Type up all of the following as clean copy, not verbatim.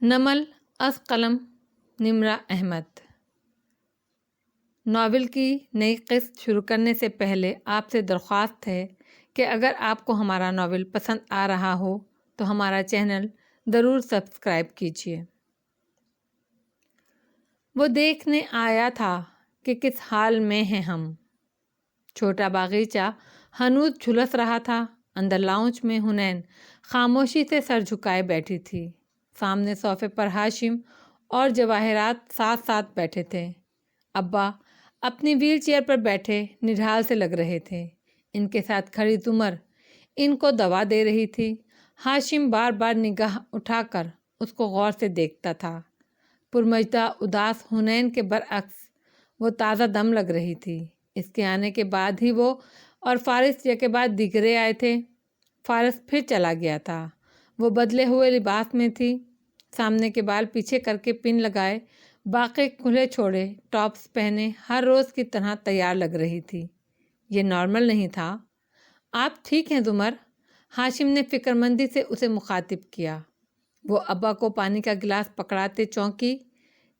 نمل از قلم نمرہ احمد۔ ناول کی نئی قسط شروع کرنے سے پہلے آپ سے درخواست ہے کہ اگر آپ کو ہمارا ناول پسند آ رہا ہو تو ہمارا چینل ضرور سبسکرائب کیجیے۔ وہ دیکھنے آیا تھا کہ کس حال میں ہیں ہم۔ چھوٹا باغیچہ ہنوز جھلس رہا تھا۔ اندر لاؤنج میں حنین خاموشی سے سر جھکائے بیٹھی تھی۔ سامنے صوفے پر ہاشم اور جواہرات ساتھ ساتھ بیٹھے تھے۔ ابا اپنی ویل چیئر پر بیٹھے نڈھال سے لگ رہے تھے۔ ان کے ساتھ کھڑی زمر ان کو دوا دے رہی تھی۔ ہاشم بار بار نگاہ اٹھا کر اس کو غور سے دیکھتا تھا۔ پرمجدہ اداس حنین کے برعکس وہ تازہ دم لگ رہی تھی۔ اس کے آنے کے بعد ہی وہ اور فارس یکے بعد دیگرے آئے تھے۔ فارس پھر چلا گیا تھا۔ وہ بدلے ہوئے لباس میں تھی۔ سامنے کے بال پیچھے کر کے پن لگائے، باقی کھلے چھوڑے ٹاپس پہنے ہر روز کی طرح تیار لگ رہی تھی۔ یہ نارمل نہیں تھا۔ آپ ٹھیک ہیں زمر؟ ہاشم نے فکر مندی سے اسے مخاطب کیا۔ وہ ابا کو پانی کا گلاس پکڑاتے چونکی،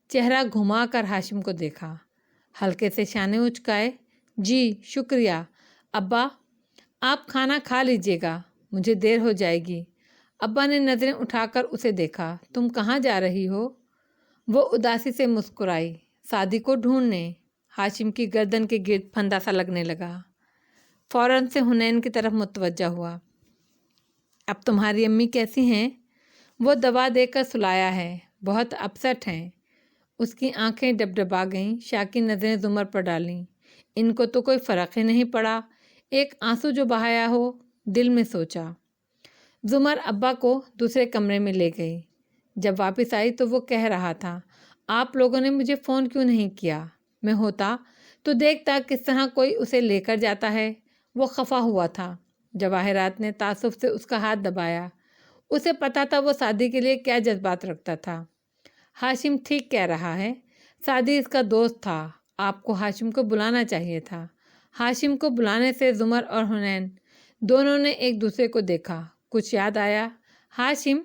چہرہ گھما کر ہاشم کو دیکھا، ہلکے سے شانے اچکائے۔ جی شکریہ ابا، آپ کھانا کھا لیجیے گا، مجھے دیر ہو جائے گی۔ ابا نے نظریں اٹھا کر اسے دیکھا۔ تم کہاں جا رہی ہو؟ وہ اداسی سے مسکرائی۔ سعدی کو ڈھونڈنے۔ ہاشم کی گردن کے گرد پھندا سا لگنے لگا۔ فوراً سے حنین کی طرف متوجہ ہوا۔ اب تمہاری امی کیسی ہیں؟ وہ دوا دے کر سلایا ہے، بہت اپسٹ ہیں۔ اس کی آنکھیں ڈبڈبا گئیں۔ شاکی نظریں زمر پر ڈالیں۔ ان کو تو کوئی فرق ہی نہیں پڑا۔ ایک آنسو جو بہایا ہو، دل میں سوچا۔ زمر ابا کو دوسرے کمرے میں لے گئی۔ جب واپس آئی تو وہ کہہ رہا تھا، آپ لوگوں نے مجھے فون کیوں نہیں کیا؟ میں ہوتا تو دیکھتا کس طرح کوئی اسے لے کر جاتا ہے۔ وہ خفا ہوا تھا۔ جواہرات نے تعصب سے اس کا ہاتھ دبایا۔ اسے پتا تھا وہ سعدی کے لیے کیا جذبات رکھتا تھا۔ ہاشم ٹھیک کہہ رہا ہے، سعدی اس کا دوست تھا۔ آپ کو ہاشم کو بلانا چاہیے تھا۔ ہاشم کو بلانے سے زمر اور حنین دونوں نے ایک دوسرے کو دیکھا۔ کچھ یاد آیا۔ ہاشم،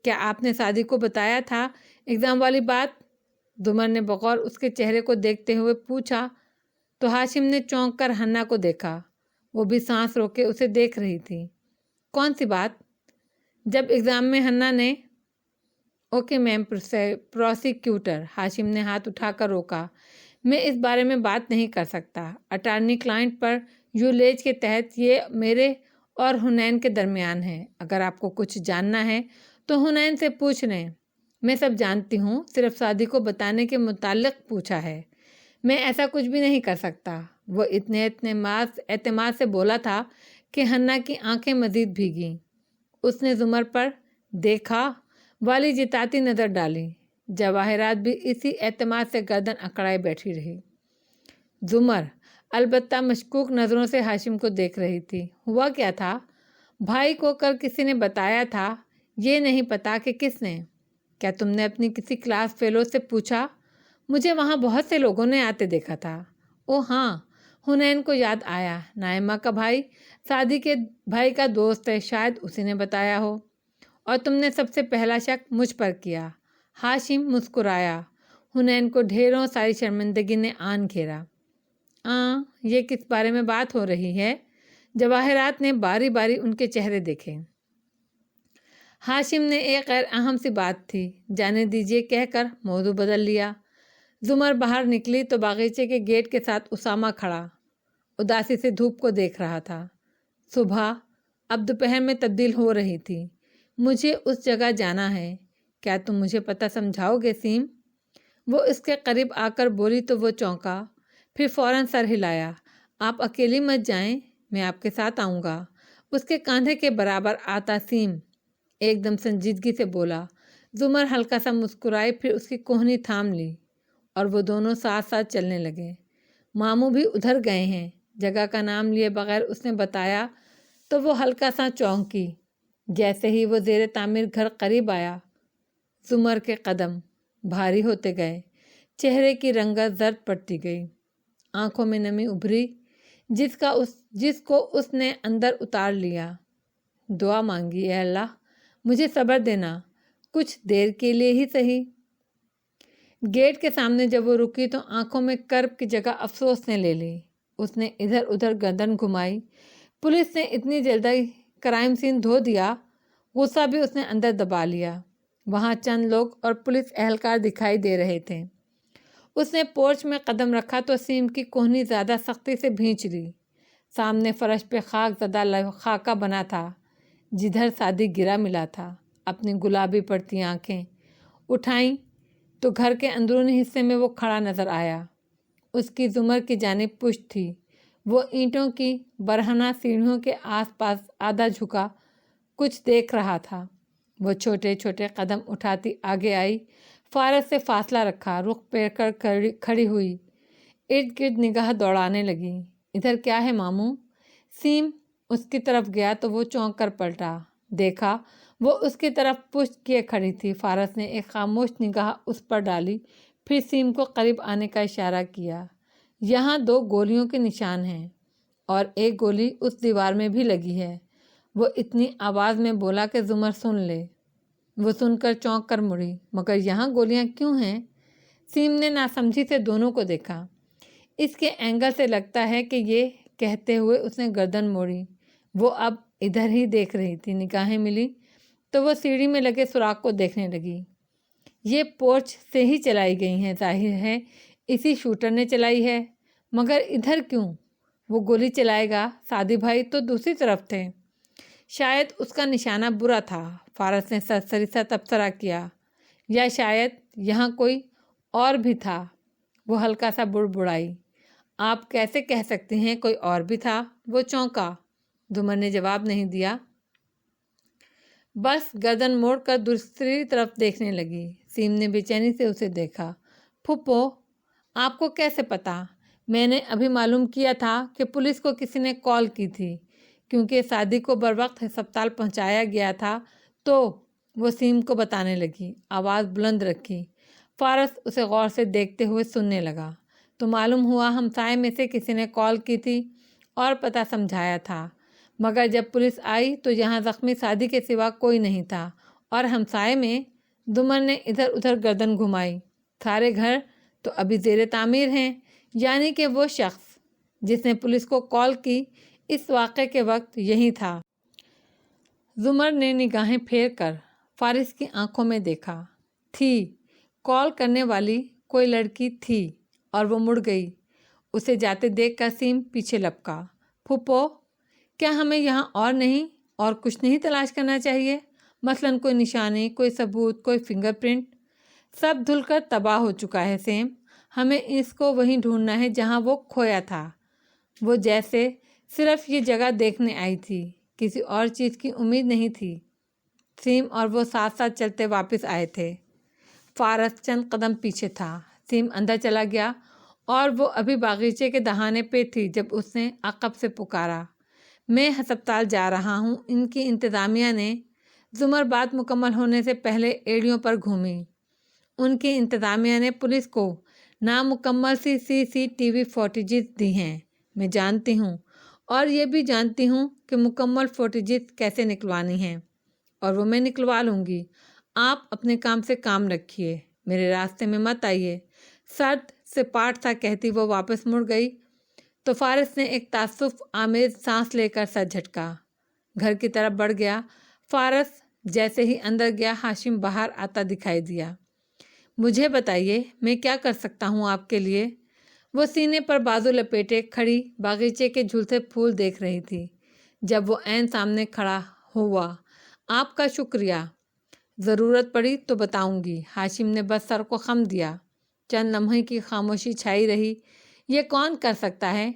کیا آپ نے سعدی کو بتایا تھا ایگزام والی بات؟ زمر نے بغور اس کے چہرے کو دیکھتے ہوئے پوچھا تو ہاشم نے چونک کر حنا کو دیکھا۔ وہ بھی سانس روکے اسے دیکھ رہی تھی۔ کون سی بات؟ جب ایگزام میں حنا نے اوکے میم پروسیکیوٹر، ہاشم نے ہاتھ اٹھا کر روکا۔ میں اس بارے میں بات نہیں کر سکتا۔ اٹارنی کلائنٹ پر یولیج کے تحت یہ میرے اور حنین کے درمیان ہے۔ اگر آپ کو کچھ جاننا ہے تو حنین سے پوچھ لیں۔ میں سب جانتی ہوں، صرف سعدی کو بتانے کے متعلق پوچھا ہے۔ میں ایسا کچھ بھی نہیں کر سکتا۔ وہ اتنے اعتماد سے بولا تھا کہ حنا کی آنکھیں مزید بھیگیں۔ اس نے زمر پر دیکھا والی جتاتی نظر ڈالی۔ جواہرات بھی اسی اعتماد سے گردن اکڑائے بیٹھی رہی۔ زمر البتہ مشکوک نظروں سے ہاشم کو دیکھ رہی تھی۔ ہوا کیا تھا؟ بھائی کو کل کسی نے بتایا تھا، یہ نہیں پتا کہ کس نے۔ کیا تم نے اپنی کسی کلاس فیلو سے پوچھا؟ مجھے وہاں بہت سے لوگوں نے آتے دیکھا تھا۔ او ہاں، حنین کو یاد آیا، نائمہ کا بھائی سعدی کے بھائی کا دوست ہے، شاید اسی نے بتایا ہو۔ اور تم نے سب سے پہلا شک مجھ پر کیا۔ ہاشم مسکرایا۔ حنین کو ڈھیروں ساری شرمندگی نے آن گھیرا۔ یہ کس بارے میں بات ہو رہی ہے؟ جواہرات نے باری باری ان کے چہرے دیکھے۔ ہاشم نے ایک غیر اہم سی بات تھی، جانے دیجیے کہہ کر موضوع بدل لیا۔ زمر باہر نکلی تو باغیچے کے گیٹ کے ساتھ اسامہ کھڑا اداسی سے دھوپ کو دیکھ رہا تھا۔ صبح اب دوپہر میں تبدیل ہو رہی تھی۔ مجھے اس جگہ جانا ہے، کیا تم مجھے پتہ سمجھاؤ گے سیم؟ وہ اس کے قریب آ کر بولی تو وہ چونکا، پھر فوراً سر ہلایا۔ آپ اکیلی مت جائیں، میں آپ کے ساتھ آؤں گا۔ اس کے کاندھے کے برابر آتا سیم ایک دم سنجیدگی سے بولا۔ زمر ہلکا سا مسکرائی، پھر اس کی کوہنی تھام لی اور وہ دونوں ساتھ ساتھ چلنے لگے۔ ماموں بھی ادھر گئے ہیں، جگہ کا نام لیے بغیر اس نے بتایا تو وہ ہلکا سا چونکی۔ جیسے ہی وہ زیر تعمیر گھر قریب آیا، زمر کے قدم بھاری ہوتے گئے، چہرے کی رنگت زرد پڑتی گئی، آنکھوں میں نمی ابھری جس کو اس نے اندر اتار لیا۔ دعا مانگی، اے اللہ مجھے صبر دینا، کچھ دیر کے لیے ہی صحیح۔ گیٹ کے سامنے جب وہ رکی تو آنکھوں میں کرب کی جگہ افسوس نے لے لی۔ اس نے ادھر ادھر گردن گھمائی۔ پولیس نے اتنی جلدی کرائم سین دھو دیا؟ غصہ بھی اس نے اندر دبا لیا۔ وہاں چند لوگ اور پولیس اہلکار دکھائی دے رہے تھے۔ اس نے پورچ میں قدم رکھا تو سیم کی کوہنی زیادہ سختی سے بھینچ لی۔ سامنے فرش پہ خاک زدہ خاکہ بنا تھا جدھر سادی گرا ملا تھا۔ اپنی گلابی پڑتی آنکھیں اٹھائیں تو گھر کے اندرونی حصے میں وہ کھڑا نظر آیا۔ اس کی زمر کی جانب پشت تھی۔ وہ اینٹوں کی برہنہ سیڑھیوں کے آس پاس آدھا جھکا کچھ دیکھ رہا تھا۔ وہ چھوٹے چھوٹے قدم اٹھاتی آگے آئی، فارس سے فاصلہ رکھا، رخ پھیر کر کھڑی ہوئی، ارد گرد نگاہ دوڑانے لگی۔ ادھر کیا ہے ماموں؟ سیم اس کی طرف گیا تو وہ چونک کر پلٹا۔ دیکھا وہ اس کی طرف پشت کیے کھڑی تھی۔ فارس نے ایک خاموش نگاہ اس پر ڈالی، پھر سیم کو قریب آنے کا اشارہ کیا۔ یہاں 2 گولیوں کے نشان ہیں اور ایک گولی اس دیوار میں بھی لگی ہے۔ وہ اتنی آواز میں بولا کہ زمر سن لے۔ وہ سن کر چونک کر مڑی، مگر یہاں گولیاں کیوں ہیں؟ سیم نے ناسمجھی سے دونوں کو دیکھا۔ اس کے اینگل سے لگتا ہے کہ یہ کہتے ہوئے اس نے گردن موڑی۔ وہ اب ادھر ہی دیکھ رہی تھی۔ نگاہیں ملی تو وہ سیڑھی میں لگے سوراخ کو دیکھنے لگی۔ یہ پورچ سے ہی چلائی گئی ہیں، ظاہر ہے اسی شوٹر نے چلائی ہے، مگر ادھر کیوں؟ وہ گولی چلائے گا، سعدی بھائی تو دوسری طرف تھے۔ شاید اس کا نشانہ برا تھا۔ فارس نے سرسری سا تبصرہ کیا، یا شاید یہاں کوئی اور بھی تھا۔ وہ ہلکا سا بڑبڑائی۔ آپ کیسے کہہ سکتی ہیں کوئی اور بھی تھا؟ وہ چونکا۔ زمر نے جواب نہیں دیا، بس گردن موڑ کر دوسری طرف دیکھنے لگی۔ سیم نے بے چینی سے اسے دیکھا۔ پھپھو، آپ کو کیسے پتا؟ میں نے ابھی معلوم کیا تھا کہ پولیس کو کسی نے کال کی تھی، کیونکہ سعدی کو بروقت ہسپتال پہنچایا گیا تھا۔ تو وہ سیم کو بتانے لگی، آواز بلند رکھی۔ فارس اسے غور سے دیکھتے ہوئے سننے لگا۔ تو معلوم ہوا ہمسائے میں سے کسی نے کال کی تھی اور پتہ سمجھایا تھا، مگر جب پولیس آئی تو یہاں زخمی سعدی کے سوا کوئی نہیں تھا، اور ہمسائے میں؟ زمر نے ادھر ادھر گردن گھمائی۔ سارے گھر تو ابھی زیر تعمیر ہیں، یعنی کہ وہ شخص جس نے پولیس کو کال کی اس واقعے کے وقت یہی تھا۔ زمر نے نگاہیں پھیر کر فارس کی آنکھوں میں دیکھا۔ تھی، کال کرنے والی کوئی لڑکی تھی، اور وہ مڑ گئی۔ اسے جاتے دیکھ کر سیم پیچھے لپکا۔ پھپھو، کیا ہمیں یہاں اور کچھ نہیں تلاش کرنا چاہیے؟ مثلاً کوئی نشانی، کوئی ثبوت، کوئی فنگر پرنٹ؟ سب دھل کر تباہ ہو چکا ہے سیم۔ ہمیں اس کو وہیں ڈھونڈنا ہے جہاں وہ کھویا تھا۔ وہ جیسے صرف یہ جگہ دیکھنے آئی تھی، کسی اور چیز کی امید نہیں تھی۔ سیم اور وہ ساتھ ساتھ چلتے واپس آئے تھے۔ فارس چند قدم پیچھے تھا۔ سیم اندر چلا گیا اور وہ ابھی باغیچے کے دہانے پہ تھی جب اس نے عقب سے پکارا، میں ہسپتال جا رہا ہوں۔ ان کی انتظامیہ نے، زمر بات مکمل ہونے سے پہلے ایڑیوں پر گھومی، ان کی انتظامیہ نے پولیس کو نامکمل سی CCTV فوٹیجز دی ہیں۔ میں جانتی ہوں، اور یہ بھی جانتی ہوں کہ مکمل فوٹیجز کیسے نکلوانی ہیں، اور وہ میں نکلوا لوں گی۔ آپ اپنے کام سے کام رکھیے، میرے راستے میں مت آئیے۔ سرد سپاٹ سا کہتی وہ واپس مڑ گئی تو فارس نے ایک تعصف آمیز سانس لے کر سر جھٹکا، گھر کی طرف بڑھ گیا۔ فارس جیسے ہی اندر گیا، ہاشم باہر آتا دکھائی دیا۔ مجھے بتائیے، میں کیا کر سکتا ہوں آپ کے لیے؟ وہ سینے پر بازو لپیٹے کھڑی باغیچے کے جھولتے پھول دیکھ رہی تھی جب وہ عین سامنے کھڑا ہوا۔ آپ کا شکریہ، ضرورت پڑی تو بتاؤں گی۔ ہاشم نے بس سر کو خم دیا۔ چند لمحے کی خاموشی چھائی رہی۔ یہ کون کر سکتا ہے؟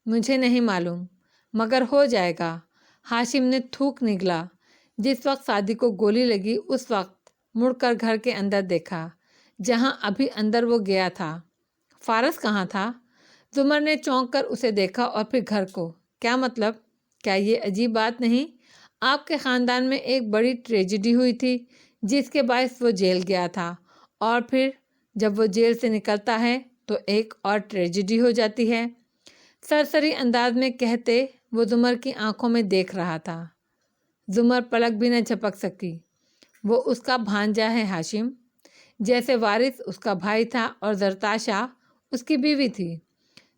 مجھے نہیں معلوم، مگر ہو جائے گا۔ ہاشم نے تھوک نگلا۔ جس وقت سعدی کو گولی لگی اس وقت مڑ کر گھر کے اندر دیکھا، جہاں ابھی اندر وہ گیا تھا۔ فارس کہاں تھا؟ زمر نے چونک کر اسے دیکھا اور پھر گھر کو۔ کیا مطلب؟ کیا یہ عجیب بات نہیں؟ آپ کے خاندان میں ایک بڑی ٹریجڈی ہوئی تھی جس کے باعث وہ جیل گیا تھا، اور پھر جب وہ جیل سے نکلتا ہے تو ایک اور ٹریجڈی ہو جاتی ہے۔ سرسری انداز میں کہتے وہ زمر کی آنکھوں میں دیکھ رہا تھا۔ زمر پلک بھی نہ جھپک سکی۔ وہ اس کا بھانجا ہے ہاشم، جیسے وارث اس کا بھائی تھا اور زرتاشا اس کی بیوی تھی۔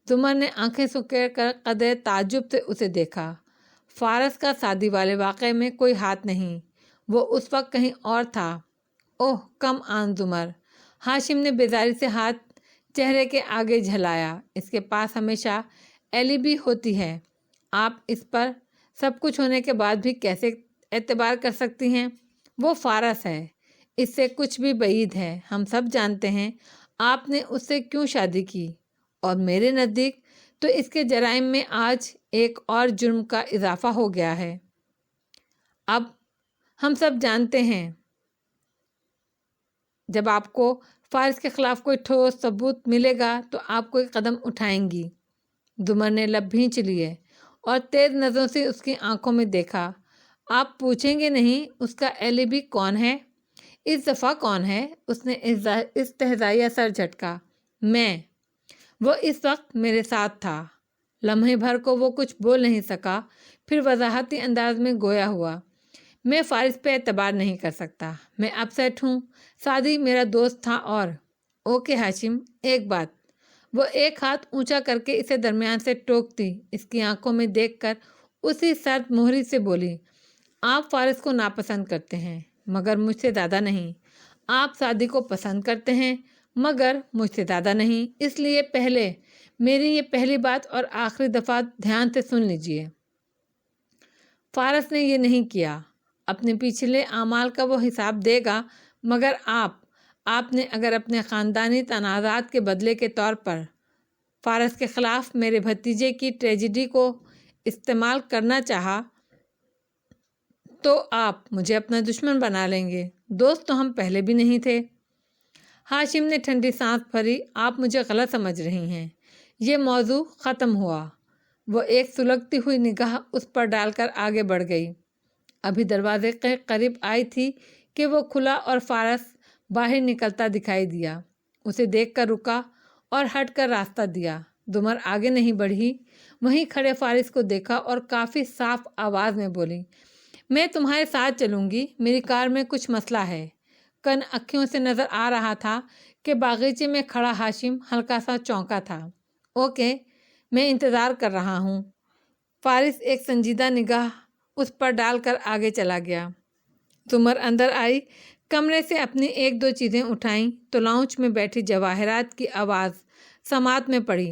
زمر نے آنکھیں سکیڑ کر قدرے تعجب سے اسے دیکھا۔ فارس کا شادی والے واقعے میں کوئی ہاتھ نہیں، وہ اس وقت کہیں اور تھا۔ اوہ کم آن زمر، ہاشم نے بیزاری سے ہاتھ چہرے کے آگے جھلایا، اس کے پاس ہمیشہ ایلیبی ہوتی ہے، آپ اس پر سب کچھ ہونے کے بعد بھی کیسے اعتبار کر سکتی ہیں؟ وہ فارس ہے، اس سے کچھ بھی بعید ہے، ہم سب جانتے ہیں آپ نے اس سے کیوں شادی کی، اور میرے نزدیک تو اس کے جرائم میں آج ایک اور جرم کا اضافہ ہو گیا ہے۔ اب ہم سب جانتے ہیں جب آپ کو فارس کے خلاف کوئی ٹھوس ثبوت ملے گا تو آپ کوئی قدم اٹھائیں گی۔ زمر نے لب بھینچ لیے اور تیز نظروں سے اس کی آنکھوں میں دیکھا۔ آپ پوچھیں گے نہیں اس کا ایلیبی کون ہے؟ اس دفعہ کون ہے؟ اس نے استہزائیہ سر جھٹکا۔ میں۔ وہ اس وقت میرے ساتھ تھا۔ لمحے بھر کو وہ کچھ بول نہیں سکا، پھر وضاحتی انداز میں گویا ہوا۔ میں فارس پہ اعتبار نہیں کر سکتا، میں اپ سیٹ ہوں، سعدی میرا دوست تھا اور اوکے ہاشم، ایک بات۔ وہ ایک ہاتھ اونچا کر کے اسے درمیان سے ٹوکتی اس کی آنکھوں میں دیکھ کر اسی سرد مہری سے بولی، آپ فارس کو ناپسند کرتے ہیں مگر مجھ سے زیادہ نہیں، آپ سعدی کو پسند کرتے ہیں مگر مجھ سے زیادہ نہیں، اس لیے پہلے میری یہ پہلی بات اور آخری دفعہ دھیان سے سن لیجئے۔ فارس نے یہ نہیں کیا، اپنے پچھلے اعمال کا وہ حساب دے گا، مگر آپ نے اگر اپنے خاندانی تنازعات کے بدلے کے طور پر فارس کے خلاف میرے بھتیجے کی ٹریجڈی کو استعمال کرنا چاہا تو آپ مجھے اپنا دشمن بنا لیں گے، دوست تو ہم پہلے بھی نہیں تھے۔ ہاشم نے ٹھنڈی سانس بھری، آپ مجھے غلط سمجھ رہی ہیں۔ یہ موضوع ختم ہوا۔ وہ ایک سلگتی ہوئی نگاہ اس پر ڈال کر آگے بڑھ گئی، ابھی دروازے کے قریب آئی تھی کہ وہ کھلا اور فارس باہر نکلتا دکھائی دیا، اسے دیکھ کر رکا اور ہٹ کر راستہ دیا۔ زمر آگے نہیں بڑھی، وہیں کھڑے فارس کو دیکھا اور کافی صاف آواز میں بولی، میں تمہارے ساتھ چلوں گی، میری کار میں کچھ مسئلہ ہے۔ کن اکھیوں سے نظر آ رہا تھا کہ باغیچے میں کھڑا ہاشم ہلکا سا چونکا تھا۔ اوکے، میں انتظار کر رہا ہوں۔ فارس ایک سنجیدہ نگاہ اس پر ڈال کر آگے چلا گیا۔ زمر اندر آئی، کمرے سے اپنی ایک دو چیزیں اٹھائیں تو لاؤنج میں بیٹھی جواہرات کی آواز سماعت میں پڑی،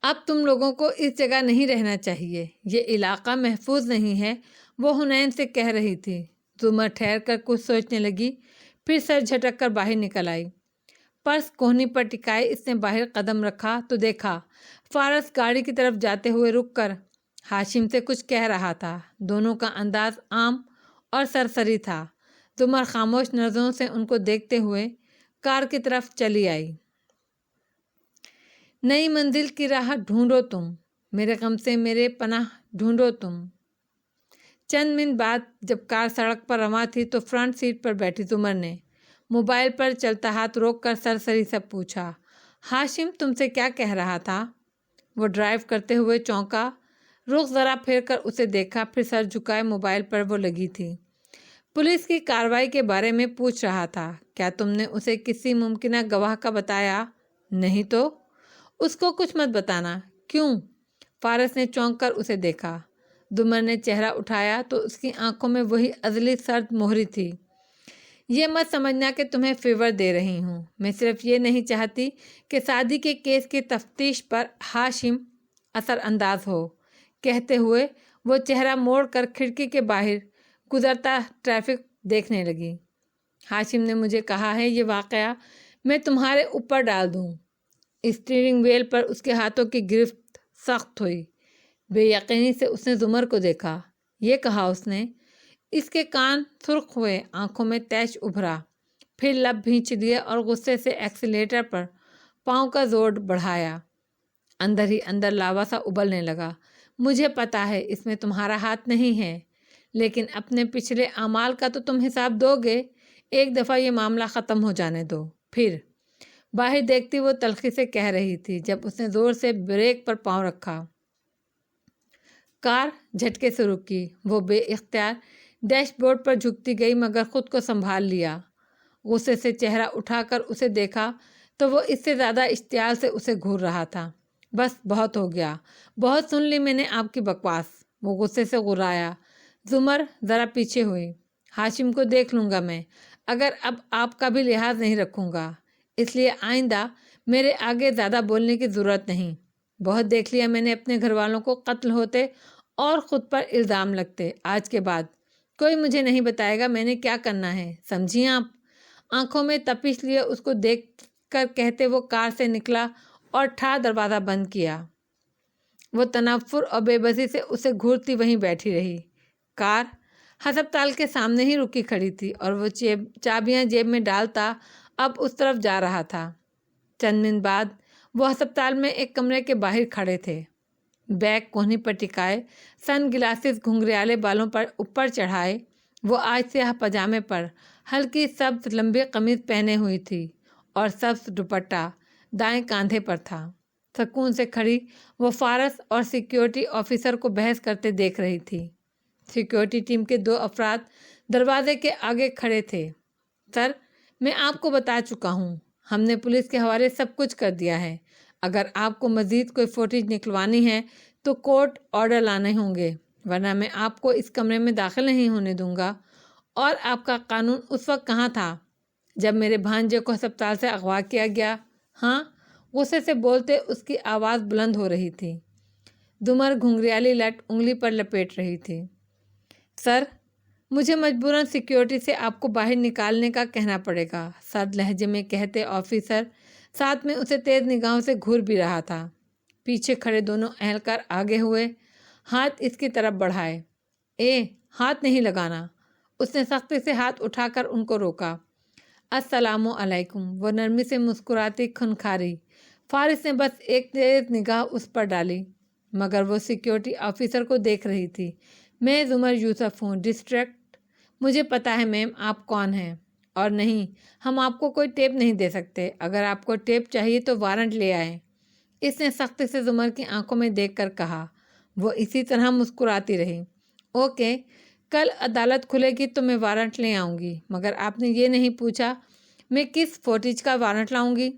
اب تم لوگوں کو اس جگہ نہیں رہنا چاہیے، یہ علاقہ محفوظ نہیں ہے، وہ حنین سے کہہ رہی تھی۔ زمر ٹھہر کر کچھ سوچنے لگی، پھر سر جھٹک کر باہر نکل آئی۔ پرس کوہنی پر ٹکائے اس نے باہر قدم رکھا تو دیکھا فارس گاڑی کی طرف جاتے ہوئے رک کر ہاشم سے کچھ کہہ رہا تھا، دونوں کا انداز عام اور سرسری تھا۔ زمر خاموش نظروں سے ان کو دیکھتے ہوئے کار کی طرف چلی آئی۔ نئی منزل کی راہ ڈھونڈو تم، میرے غم سے میرے پناہ ڈھونڈو تم۔ چند منٹ بعد جب کار سڑک پر رواں تھی تو فرنٹ سیٹ پر بیٹھی زمر نے موبائل پر چلتا ہاتھ روک کر سرسری سے پوچھا، ہاشم تم سے کیا کہہ رہا تھا؟ وہ ڈرائیو کرتے ہوئے چونکا، رخ ذرا پھیر کر اسے دیکھا، پھر سر جھکائے موبائل پر وہ لگی تھی۔ پولیس کی کارروائی کے بارے میں پوچھ رہا تھا، کیا تم نے اسے کسی ممکنہ گواہ کا بتایا؟ نہیں تو؟ اس کو کچھ مت بتانا۔ کیوں؟ فارس نے چونک کر اسے دیکھا۔ زمر نے چہرہ اٹھایا تو اس کی آنکھوں میں وہی ازلی سرد مہری تھی۔ یہ مت سمجھنا کہ تمہیں فیور دے رہی ہوں، میں صرف یہ نہیں چاہتی کہ سعدی کے کیس کی تفتیش پر ہاشم اثر انداز ہو۔ کہتے ہوئے وہ چہرہ موڑ کر کھڑکی کے باہر گزرتا ٹریفک دیکھنے لگی۔ ہاشم نے مجھے کہا ہے یہ واقعہ میں تمہارے اوپر ڈال دوں۔ اسٹیئرنگ وہیل پر اس کے ہاتھوں کی گرفت سخت ہوئی، بے یقینی سے اس نے زمر کو دیکھا۔ یہ کہا اس نے، اس کے کان سرخ ہوئے، آنکھوں میں تیش ابھرا، پھر لب بھینچ لیے اور غصے سے ایکسیلیٹر پر پاؤں کا زور بڑھایا۔ اندر ہی اندر لاوا سا ابلنے لگا، مجھے پتا ہے اس میں تمہارا ہاتھ نہیں ہے، لیکن اپنے پچھلے اعمال کا تو تم حساب دو گے، ایک دفعہ یہ معاملہ ختم ہو جانے دو، پھر۔ باہر دیکھتی وہ تلخی سے کہہ رہی تھی جب اس نے زور سے بریک پر پاؤں رکھا۔ کار جھٹکے سے رکی، وہ بے اختیار ڈیش بورڈ پر جھکتی گئی مگر خود کو سنبھال لیا۔ غصے سے چہرہ اٹھا کر اسے دیکھا تو وہ اس سے زیادہ اشتعال سے اسے گھور رہا تھا۔ بس بہت ہو گیا، بہت سن لی میں نے آپ کی بکواس، وہ غصے سے غرایا۔ زمر ذرا پیچھے ہوئی۔ ہاشم کو دیکھ لوں گا میں، اگر اب آپ کا بھی لحاظ نہیں رکھوں گا، اس لیے آئندہ میرے آگے زیادہ بولنے کی ضرورت نہیں۔ بہت دیکھ لیا میں نے اپنے گھر والوں کو قتل ہوتے اور خود پر الزام لگتے۔ آج کے بعد کوئی مجھے نہیں بتائے گا میں نے کیا کرنا ہے، سمجھی آپ؟ آنکھوں میں تپش لیے اس کو دیکھ کر کہتے وہ کار سے نکلا اور ٹھا دروازہ بند کیا۔ وہ تنفر اور بے بسی سے اسے گھورتی وہیں بیٹھی رہی۔ کار ہسپتال کے سامنے ہی رکی کھڑی تھی اور وہ چابیاں جیب میں ڈالتا اب اس طرف جا رہا تھا۔ چند منٹ بعد وہ ہسپتال میں ایک کمرے کے باہر کھڑے تھے، بیگ کونہی پر ٹکائے، سن گلاسز گھنگریالے بالوں پر اوپر چڑھائے۔ وہ آج سیاہ پاجامے پر ہلکی سبز لمبی قمیض پہنے ہوئی تھی اور سبز دوپٹہ دائیں کاندھے پر تھا۔ سکون سے کھڑی وہ فارس اور سیکیورٹی آفیسر کو بحث کرتے دیکھ رہی تھی۔ سیکیورٹی ٹیم کے 2 افراد دروازے کے آگے کھڑے تھے۔ سر، میں آپ کو بتا چکا ہوں، ہم نے پولیس کے حوالے سب کچھ کر دیا ہے۔ اگر آپ کو مزید کوئی فوٹیج نکلوانی ہے تو کورٹ آرڈر لانے ہوں گے، ورنہ میں آپ کو اس کمرے میں داخل نہیں ہونے دوں گا۔ اور آپ کا قانون اس وقت کہاں تھا جب میرے بھانجے کو ہسپتال سے اغوا کیا گیا؟ ہاں؟ غصے سے بولتے اس کی آواز بلند ہو رہی تھی۔ زمر گھنگریالی لٹ انگلی پر لپیٹ رہی تھی۔ سر، مجھے مجبوراً سیکیورٹی سے آپ کو باہر نکالنے کا کہنا پڑے گا، سرد لہجے میں کہتے آفیسر ساتھ میں اسے تیز نگاہوں سے گھور بھی رہا تھا۔ پیچھے کھڑے دونوں اہلکار آگے ہوئے، ہاتھ اس کی طرف بڑھائے۔ ہاتھ نہیں لگانا، اس نے سختی سے ہاتھ اٹھا کر ان کو روکا۔ السلام علیکم، وہ نرمی سے مسکراتی کھنکھاری۔ فارس نے بس ایک تیز نگاہ اس پر ڈالی مگر وہ سیکیورٹی آفیسر کو دیکھ رہی تھی۔ میں زمر یوسف ہوں، ڈسٹرکٹ۔ مجھے پتا ہے میم آپ کون ہیں، اور نہیں، ہم آپ کو کوئی ٹیپ نہیں دے سکتے۔ اگر آپ کو ٹیپ چاہیے تو وارنٹ لے آئیں، اس نے سختی سے زمر کی آنکھوں میں دیکھ کر کہا۔ وہ اسی طرح مسکراتی رہی۔ اوکے، کل عدالت کھلے گی تو میں وارنٹ لے آؤں گی، مگر آپ نے یہ نہیں پوچھا میں کس فوٹیج کا وارنٹ لاؤں گی؟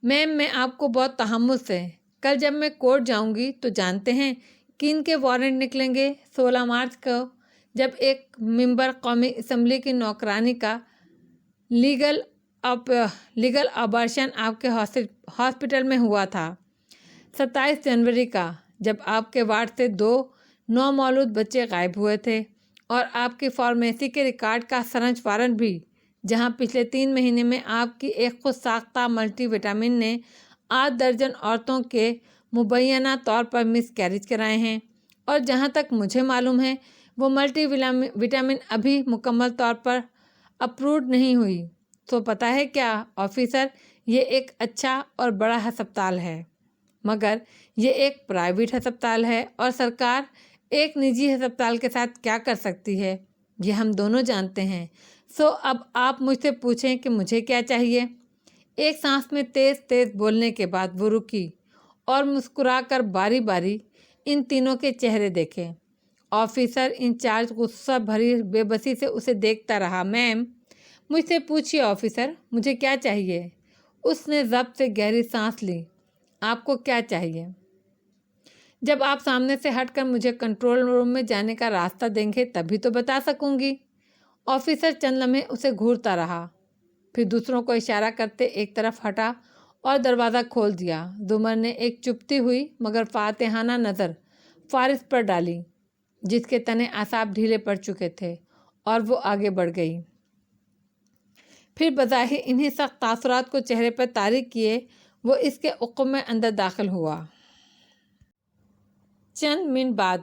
میم، میں آپ کو بہت تحمل سے، کل جب میں کورٹ جاؤں گی تو جانتے ہیں کن کے وارنٹ نکلیں گے؟ 16 مارچ کو جب ایک ممبر قومی اسمبلی کی نوکرانی کا لیگل ابارشن آپ کے ہاسپٹل میں ہوا تھا۔ 27 جنوری کا جب آپ کے وارڈ سے 2 نومولود بچے غائب ہوئے تھے، اور آپ کی فارمیسی کے ریکارڈ کا سرنج وارنٹ بھی، جہاں پچھلے 3 مہینے میں آپ کی ایک خود ساختہ ملٹی وٹامن نے 8 درجن عورتوں کے مبینہ طور پر مس کیریج کرائے ہیں، اور جہاں تک مجھے معلوم ہے وہ ملٹی وٹامن ابھی مکمل طور پر اپروڈ نہیں ہوئی۔ تو پتہ ہے کیا آفیسر، یہ ایک اچھا اور بڑا ہسپتال ہے، مگر یہ ایک پرائیویٹ ہسپتال ہے، اور سرکار ایک نجی ہسپتال کے ساتھ کیا کر سکتی ہے یہ ہم دونوں جانتے ہیں۔ اب آپ مجھ سے پوچھیں کہ مجھے کیا چاہیے؟ ایک سانس میں تیز تیز بولنے کے بعد وہ رکی اور مسکرا کر باری باری ان تینوں کے چہرے دیکھے۔ آفیسر انچارج غصہ بھری بے بسی سے اسے دیکھتا رہا۔ میم، مجھ سے پوچھیے آفیسر، مجھے کیا چاہیے؟ اس نے ضبط سے گہری سانس لی۔ آپ کو کیا چاہیے؟ جب آپ سامنے سے ہٹ کر مجھے کنٹرول روم میں جانے کا راستہ دیں گے تبھی تو بتا سکوں گی۔ آفیسر چند لمحے اسے گھورتا رہا، پھر دوسروں کو اشارہ کرتے ایک طرف ہٹا اور دروازہ کھول دیا۔ زمر نے ایک چپتی ہوئی مگر فاتحانہ نظر فارس پر ڈالی، جس کے تنے اعصاب ڈھیلے پڑ چکے تھے، اور وہ آگے بڑھ گئی۔ پھر بظاہر انہی سخت تاثرات کو چہرے پر طاری کیے وہ اس کے عقب میں اندر داخل ہوا۔ چند منٹ بعد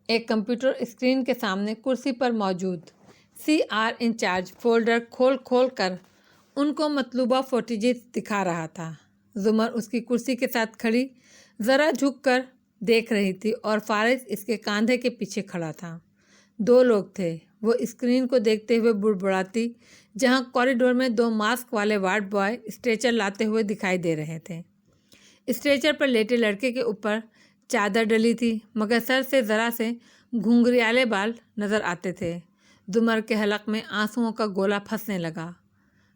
ایک کمپیوٹر اسکرین کے سامنے کرسی پر موجود CR انچارج فولڈر کھول کر ان کو مطلوبہ فوٹیجز دکھا رہا تھا۔ زمر اس کی کرسی کے ساتھ کھڑی ذرا جھک کر دیکھ رہی تھی اور فارس اس کے کاندھے کے پیچھے کھڑا تھا۔ 2 لوگ تھے۔ وہ اسکرین کو دیکھتے ہوئے بڑبڑاتی جہاں کوریڈور میں 2 ماسک والے وارڈ بوائے اسٹریچر لاتے ہوئے دکھائی دے رہے تھے۔ اسٹریچر پر لیٹے لڑکے کے اوپر چادر ڈلی تھی مگر سر سے ذرا سے گھنگریالے بال نظر آتے تھے۔ زمر کے حلق میں آنسوؤں کا گولا پھنسنے لگا،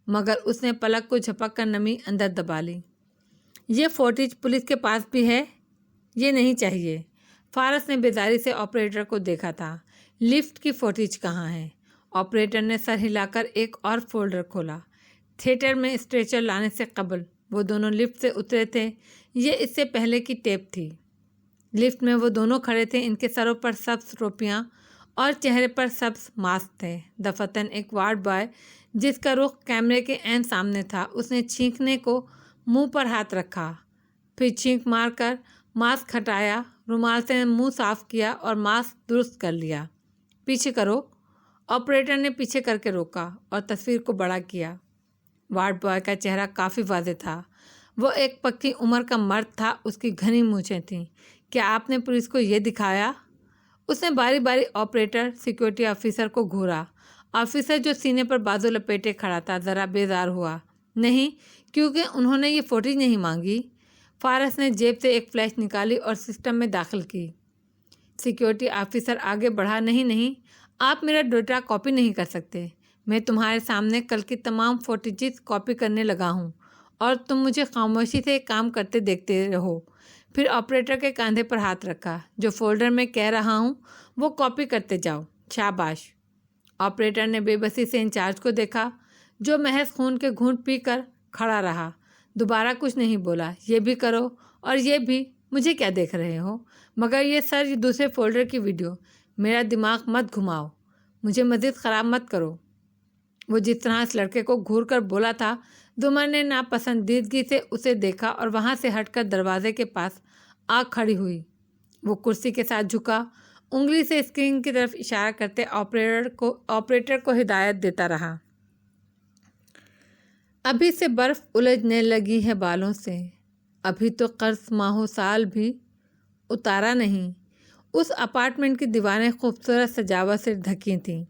مگر اس نے پلک کو جھپک کر نمی اندر دبا لی۔ یہ فوٹیج پولیس کے پاس بھی ہے؟ یہ نہیں چاہیے۔ فارس نے بیزاری سے آپریٹر کو دیکھا تھا۔ لفٹ کی فوٹیج کہاں ہے؟ آپریٹر نے سر ہلا کر ایک اور فولڈر کھولا۔ تھیٹر میں اسٹریچر لانے سے قبل وہ دونوں لفٹ سے اترے تھے۔ یہ اس سے پہلے کی ٹیپ تھی۔ لفٹ میں وہ دونوں کھڑے تھے۔ ان کے سروں پر سبز ٹوپیاں اور چہرے پر سبز ماسک تھے۔ دفتراً ایک وارڈ بوائے جس کا رخ کیمرے کے عین سامنے تھا، اس نے چھینکنے کو منہ پر ہاتھ رکھا، پھر چھینک مار کر ماسک ہٹایا، رومال سے منہ صاف کیا اور ماسک درست کر لیا۔ پیچھے کرو۔ آپریٹر نے پیچھے کر کے روکا اور تصویر کو بڑا کیا۔ وارڈ بوائے کا چہرہ کافی واضح تھا۔ وہ ایک پکی عمر کا مرد تھا۔ اس کی گھنی مونچھیں تھیں۔ کیا آپ نے پولیس کو یہ دکھایا؟ اس نے باری باری آپریٹر، سیکورٹی آفیسر کو گھورا۔ آفیسر جو سینے پر بازو لپیٹے کھڑا تھا ذرا بیزار ہوا۔ نہیں، کیونکہ انہوں نے یہ فوٹیج نہیں مانگی۔ فارس نے جیب سے ایک فلیش نکالی اور سسٹم میں داخل کی۔ سیکورٹی آفیسر آگے بڑھا۔ نہیں، آپ میرا ڈیٹا کاپی نہیں کر سکتے۔ میں تمہارے سامنے کل کی تمام فوٹیجز کاپی کرنے لگا ہوں اور تم مجھے خاموشی سے کام کرتے دیکھتے رہو۔ پھر آپریٹر کے کاندھے پر ہاتھ رکھا۔ جو فولڈر میں کہہ رہا ہوں وہ کاپی کرتے جاؤ۔ شاباش۔ آپریٹر نے بے بسی سے انچارج کو دیکھا، جو محض خون کے گھونٹ پی کر کھڑا رہا۔ دوبارہ کچھ نہیں بولا۔ یہ بھی کرو اور یہ بھی۔ مجھے کیا دیکھ رہے ہو؟ مگر یہ سر، یہ دوسرے فولڈر کی ویڈیو۔ میرا دماغ مت گھماؤ، مجھے مزید خراب مت کرو۔ وہ جس طرح اس لڑکے کو گھور کر بولا تھا، زمر نے ناپسندیدگی سے اسے دیکھا اور وہاں سے ہٹ کر دروازے کے پاس آ کھڑی ہوئی۔ وہ کرسی کے ساتھ جھکا، انگلی سے اسکرین کی طرف اشارہ کرتے آپریٹر کو ہدایت دیتا رہا۔ ابھی سے برف الجھنے لگی ہے بالوں سے، ابھی تو قرض ماہو سال بھی اتارا نہیں۔ اس اپارٹمنٹ کی دیواریں خوبصورت سجاوٹ سے ڈھکی تھیں۔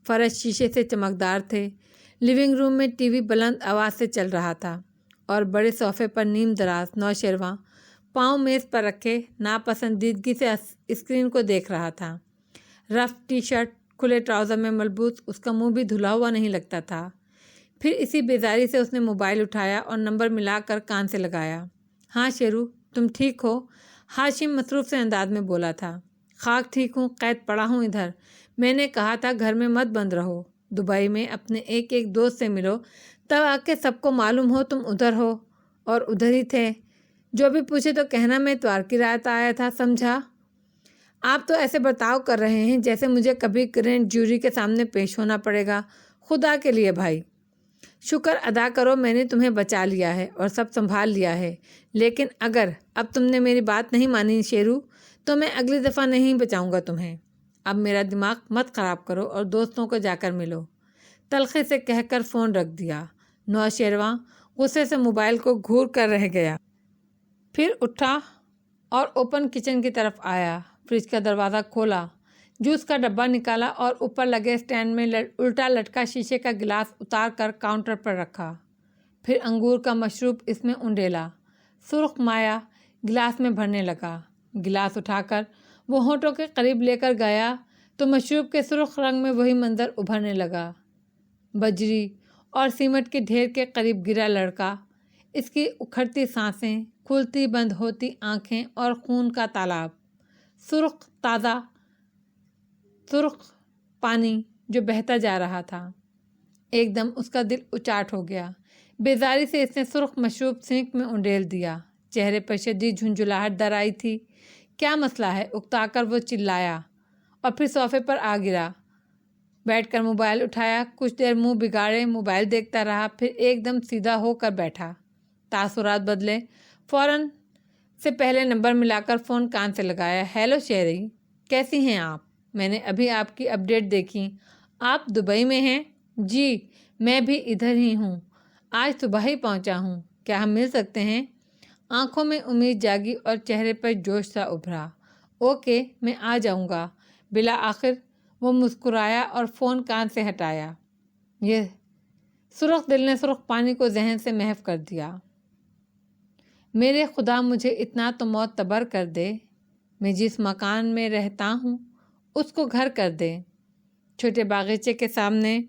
فرش شیشے سے چمکدار تھے۔ لیونگ روم میں ٹی وی بلند آواز سے چل رہا تھا اور بڑے صوفے پر نیم دراز نوشیروان پاؤں میز پر رکھے ناپسندیدگی سے اسکرین کو دیکھ رہا تھا۔ رف ٹی شرٹ، کھلے ٹراؤزر میں ملبوس اس کا منہ بھی دھلا ہوا نہیں لگتا تھا۔ پھر اسی بیزاری سے اس نے موبائل اٹھایا اور نمبر ملا کر کان سے لگایا۔ ہاں شیرو، تم ٹھیک ہو؟ ہاشم مصروف سے انداز میں بولا تھا۔ خاک ٹھیک ہوں، قید پڑا ہوں ادھر۔ میں نے کہا تھا گھر میں مت بند رہو، دبئی میں اپنے ایک دوست سے ملو تاکہ سب کو معلوم ہو تم ادھر ہو، اور ادھر ہی تھے۔ جو بھی پوچھے تو کہنا میں اتوار کی رات آیا تھا، سمجھا؟ آپ تو ایسے برتاؤ کر رہے ہیں جیسے مجھے کبھی گرینڈ جوری کے سامنے پیش ہونا پڑے گا۔ خدا کے لیے بھائی، شکر ادا کرو میں نے تمہیں بچا لیا ہے اور سب سنبھال لیا ہے، لیکن اگر اب تم نے میری بات نہیں مانی شیرو، تو میں اگلی دفعہ نہیں بچاؤں گا تمہیں۔ اب میرا دماغ مت خراب کرو اور دوستوں کو جا کر ملو۔ تلخی سے کہہ کر فون رکھ دیا۔ نوشیروان غصے سے موبائل کو گھور کر رہ گیا، پھر اٹھا اور اوپن کچن کی طرف آیا۔ فریج کا دروازہ کھولا، جوس کا ڈبہ نکالا اور اوپر لگے سٹینڈ میں الٹا لٹکا شیشے کا گلاس اتار کر کاؤنٹر پر رکھا۔ پھر انگور کا مشروب اس میں انڈیلا، سرخ مایا گلاس میں بھرنے لگا۔ گلاس اٹھا کر وہ ہونٹوں کے قریب لے کر گیا تو مشروب کے سرخ رنگ میں وہی منظر ابھرنے لگا۔ بجری اور سیمنٹ کے ڈھیر کے قریب گرا لڑکا، اس کی اکھڑتی سانسیں، کھلتی بند ہوتی آنکھیں اور خون کا تالاب، سرخ تازہ سرخ پانی جو بہتا جا رہا تھا۔ ایک دم اس کا دل اچاٹ ہو گیا۔ بیزاری سے اس نے سرخ مشروب سینک میں انڈیل دیا۔ چہرے پر شدید جھنجھلاہٹ در آئی تھی۔ کیا مسئلہ ہے؟ اکتا کر وہ چلایا اور پھر صوفے پر آ گرا۔ بیٹھ کر موبائل اٹھایا، کچھ دیر منہ بگاڑے موبائل دیکھتا رہا، پھر ایک دم سیدھا ہو کر بیٹھا۔ تاثرات بدلے، فوراً سے پہلے نمبر ملا کر فون کان سے لگایا۔ ہیلو شیری، کیسی ہیں آپ؟ میں نے ابھی آپ کی اپڈیٹ دیکھی۔ آپ دبئی میں ہیں؟ جی میں بھی ادھر ہی ہوں، آج صبح ہی پہنچا ہوں۔ کیا ہم مل سکتے ہیں؟ آنکھوں میں امید جاگی اور چہرے پر جوش سا ابھرا۔ اوکے، میں آ جاؤں گا۔ بالآخر وہ مسکرایا اور فون کان سے ہٹایا۔ یہ سرخ دل نے سرخ پانی کو ذہن سے محو کر دیا۔ میرے خدا، مجھے اتنا تو معتبر کر دے، میں جس مکان میں رہتا ہوں اس کو گھر کر دے۔ چھوٹے باغیچے کے سامنے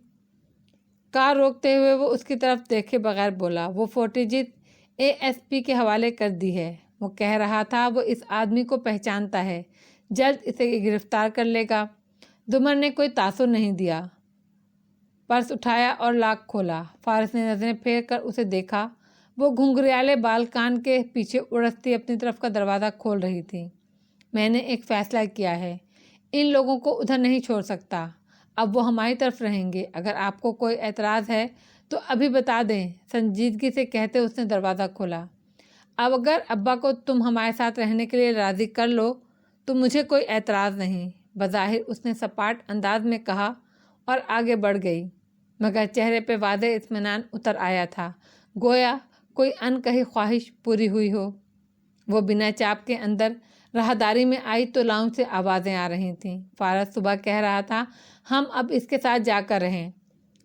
کار روکتے ہوئے وہ اس کی طرف دیکھے بغیر بولا، وہ فوٹو جیت ASP کے حوالے کر دی ہے۔ وہ کہہ رہا تھا وہ اس آدمی کو پہچانتا ہے، جلد اسے گرفتار کر لے گا۔ زمر نے کوئی تاثر نہیں دیا، پرس اٹھایا اور لاک کھولا۔ فارس نے نظریں پھیر کر اسے دیکھا، وہ گھنگریالے بال کان کے پیچھے اڑستی اپنی طرف کا دروازہ کھول رہی تھی۔ میں نے ایک فیصلہ کیا ہے، ان لوگوں کو ادھر نہیں چھوڑ سکتا، اب وہ ہماری طرف رہیں گے، اگر آپ کو کوئی اعتراض ہے تو ابھی بتا دیں، سنجیدگی سے کہتے اس نے دروازہ کھولا۔ اب اگر ابا کو تم ہمارے ساتھ رہنے کے لیے راضی کر لو تو مجھے کوئی اعتراض نہیں، بظاہر اس نے سپاٹ انداز میں کہا اور آگے بڑھ گئی، مگر چہرے پہ واضح اطمینان اتر آیا تھا، گویا کوئی انکہی خواہش پوری ہوئی ہو۔ وہ بنا چاپ کے اندر راہداری میں آئی تو لاؤنج سے آوازیں آ رہی تھیں۔ فارس صبح کہہ رہا تھا ہم اب اس کے ساتھ جا کر رہیں،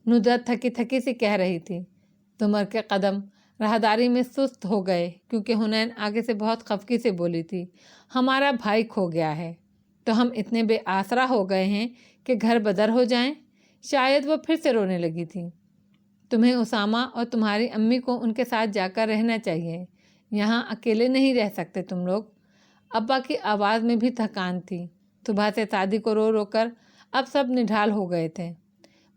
ندرت تھکی تھکی سی کہہ رہی تھی۔ زمر کے قدم راہداری میں سست ہو گئے کیونکہ حنین آگے سے بہت خفگی سے بولی تھی، ہمارا بھائی کھو گیا ہے تو ہم اتنے بے آسرا ہو گئے ہیں کہ گھر بدر ہو جائیں۔ شاید وہ پھر سے رونے لگی تھی۔ تمہیں اسامہ اور تمہاری امی کو ان کے ساتھ جا کر رہنا چاہیے، یہاں اکیلے نہیں رہ سکتے تم لوگ۔ ابا کی آواز میں بھی تھکان تھی، صبح سے شادی کو رو رو کر اب سب نڈھال ہو گئے تھے۔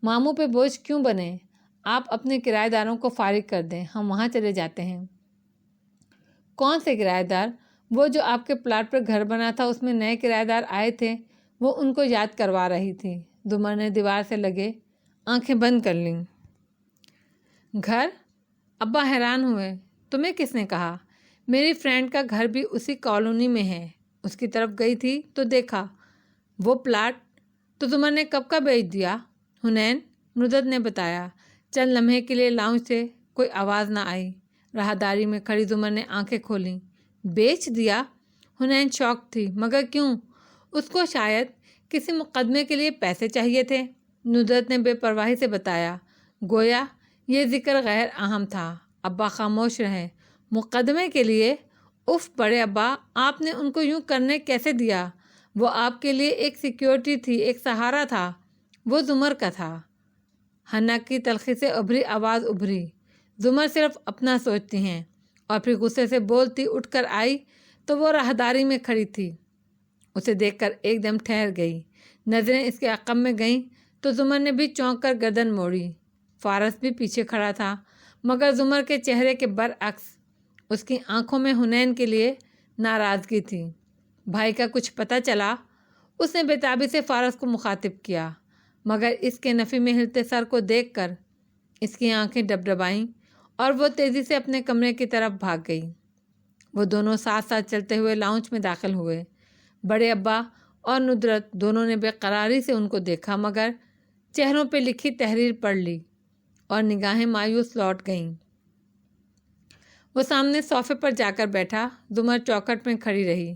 ماموں پہ بوجھ کیوں بنے، آپ اپنے کرایہ داروں کو فارغ کر دیں، ہم وہاں چلے جاتے ہیں۔ کون سے کرایہ دار؟ وہ جو آپ کے پلاٹ پر گھر بنا تھا اس میں نئے کرایہ دار آئے تھے، وہ ان کو یاد کروا رہی تھی۔ زمر نے دیوار سے لگے آنکھیں بند کر لیں۔ گھر؟ ابا حیران ہوئے، تمہیں کس نے کہا؟ میری فرینڈ کا گھر بھی اسی کالونی میں ہے، اس کی طرف گئی تھی تو دیکھا وہ پلاٹ۔ تو زمر نے کب کا بیچ دیا؟ حنین، ندرت نے بتایا۔ چند لمحے کے لیے لاؤنج سے کوئی آواز نہ آئی۔ راہداری میں کھڑی زمر نے آنکھیں کھولیں۔ بیچ دیا؟ حنین شاک تھی، مگر کیوں؟ اس کو شاید کسی مقدمے کے لیے پیسے چاہیے تھے، ندرت نے بے پرواہی سے بتایا، گویا یہ ذکر غیر اہم تھا۔ ابا خاموش رہے۔ مقدمے کے لیے؟ اف بڑے ابا، آپ نے ان کو یوں کرنے کیسے دیا؟ وہ آپ کے لیے ایک سیکیورٹی تھی، ایک سہارا تھا، وہ زمر کا تھا۔ حنا کی تلخی سے ابھری آواز ابھری، زمر صرف اپنا سوچتی ہیں، اور پھر غصے سے بولتی اٹھ کر آئی تو وہ راہداری میں کھڑی تھی۔ اسے دیکھ کر ایک دم ٹھہر گئی، نظریں اس کے عقب میں گئیں تو زمر نے بھی چونک کر گردن موڑی۔ فارس بھی پیچھے کھڑا تھا، مگر زمر کے چہرے کے برعکس اس کی آنکھوں میں حنین کے لیے ناراضگی تھی۔ بھائی کا کچھ پتہ چلا؟ اس نے بےتابی سے فارس کو مخاطب کیا، مگر اس کے نفی میں ہلتے سر کو دیکھ کر اس کی آنکھیں ڈبڈبائیں اور وہ تیزی سے اپنے کمرے کی طرف بھاگ گئی۔ وہ دونوں ساتھ ساتھ چلتے ہوئے لاؤنج میں داخل ہوئے۔ بڑے ابا اور ندرت دونوں نے بے قراری سے ان کو دیکھا، مگر چہروں پہ لکھی تحریر پڑھ لی اور نگاہیں مایوس لوٹ گئیں۔ وہ سامنے صوفے پر جا کر بیٹھا، زمر چوکھٹ میں کھڑی رہی۔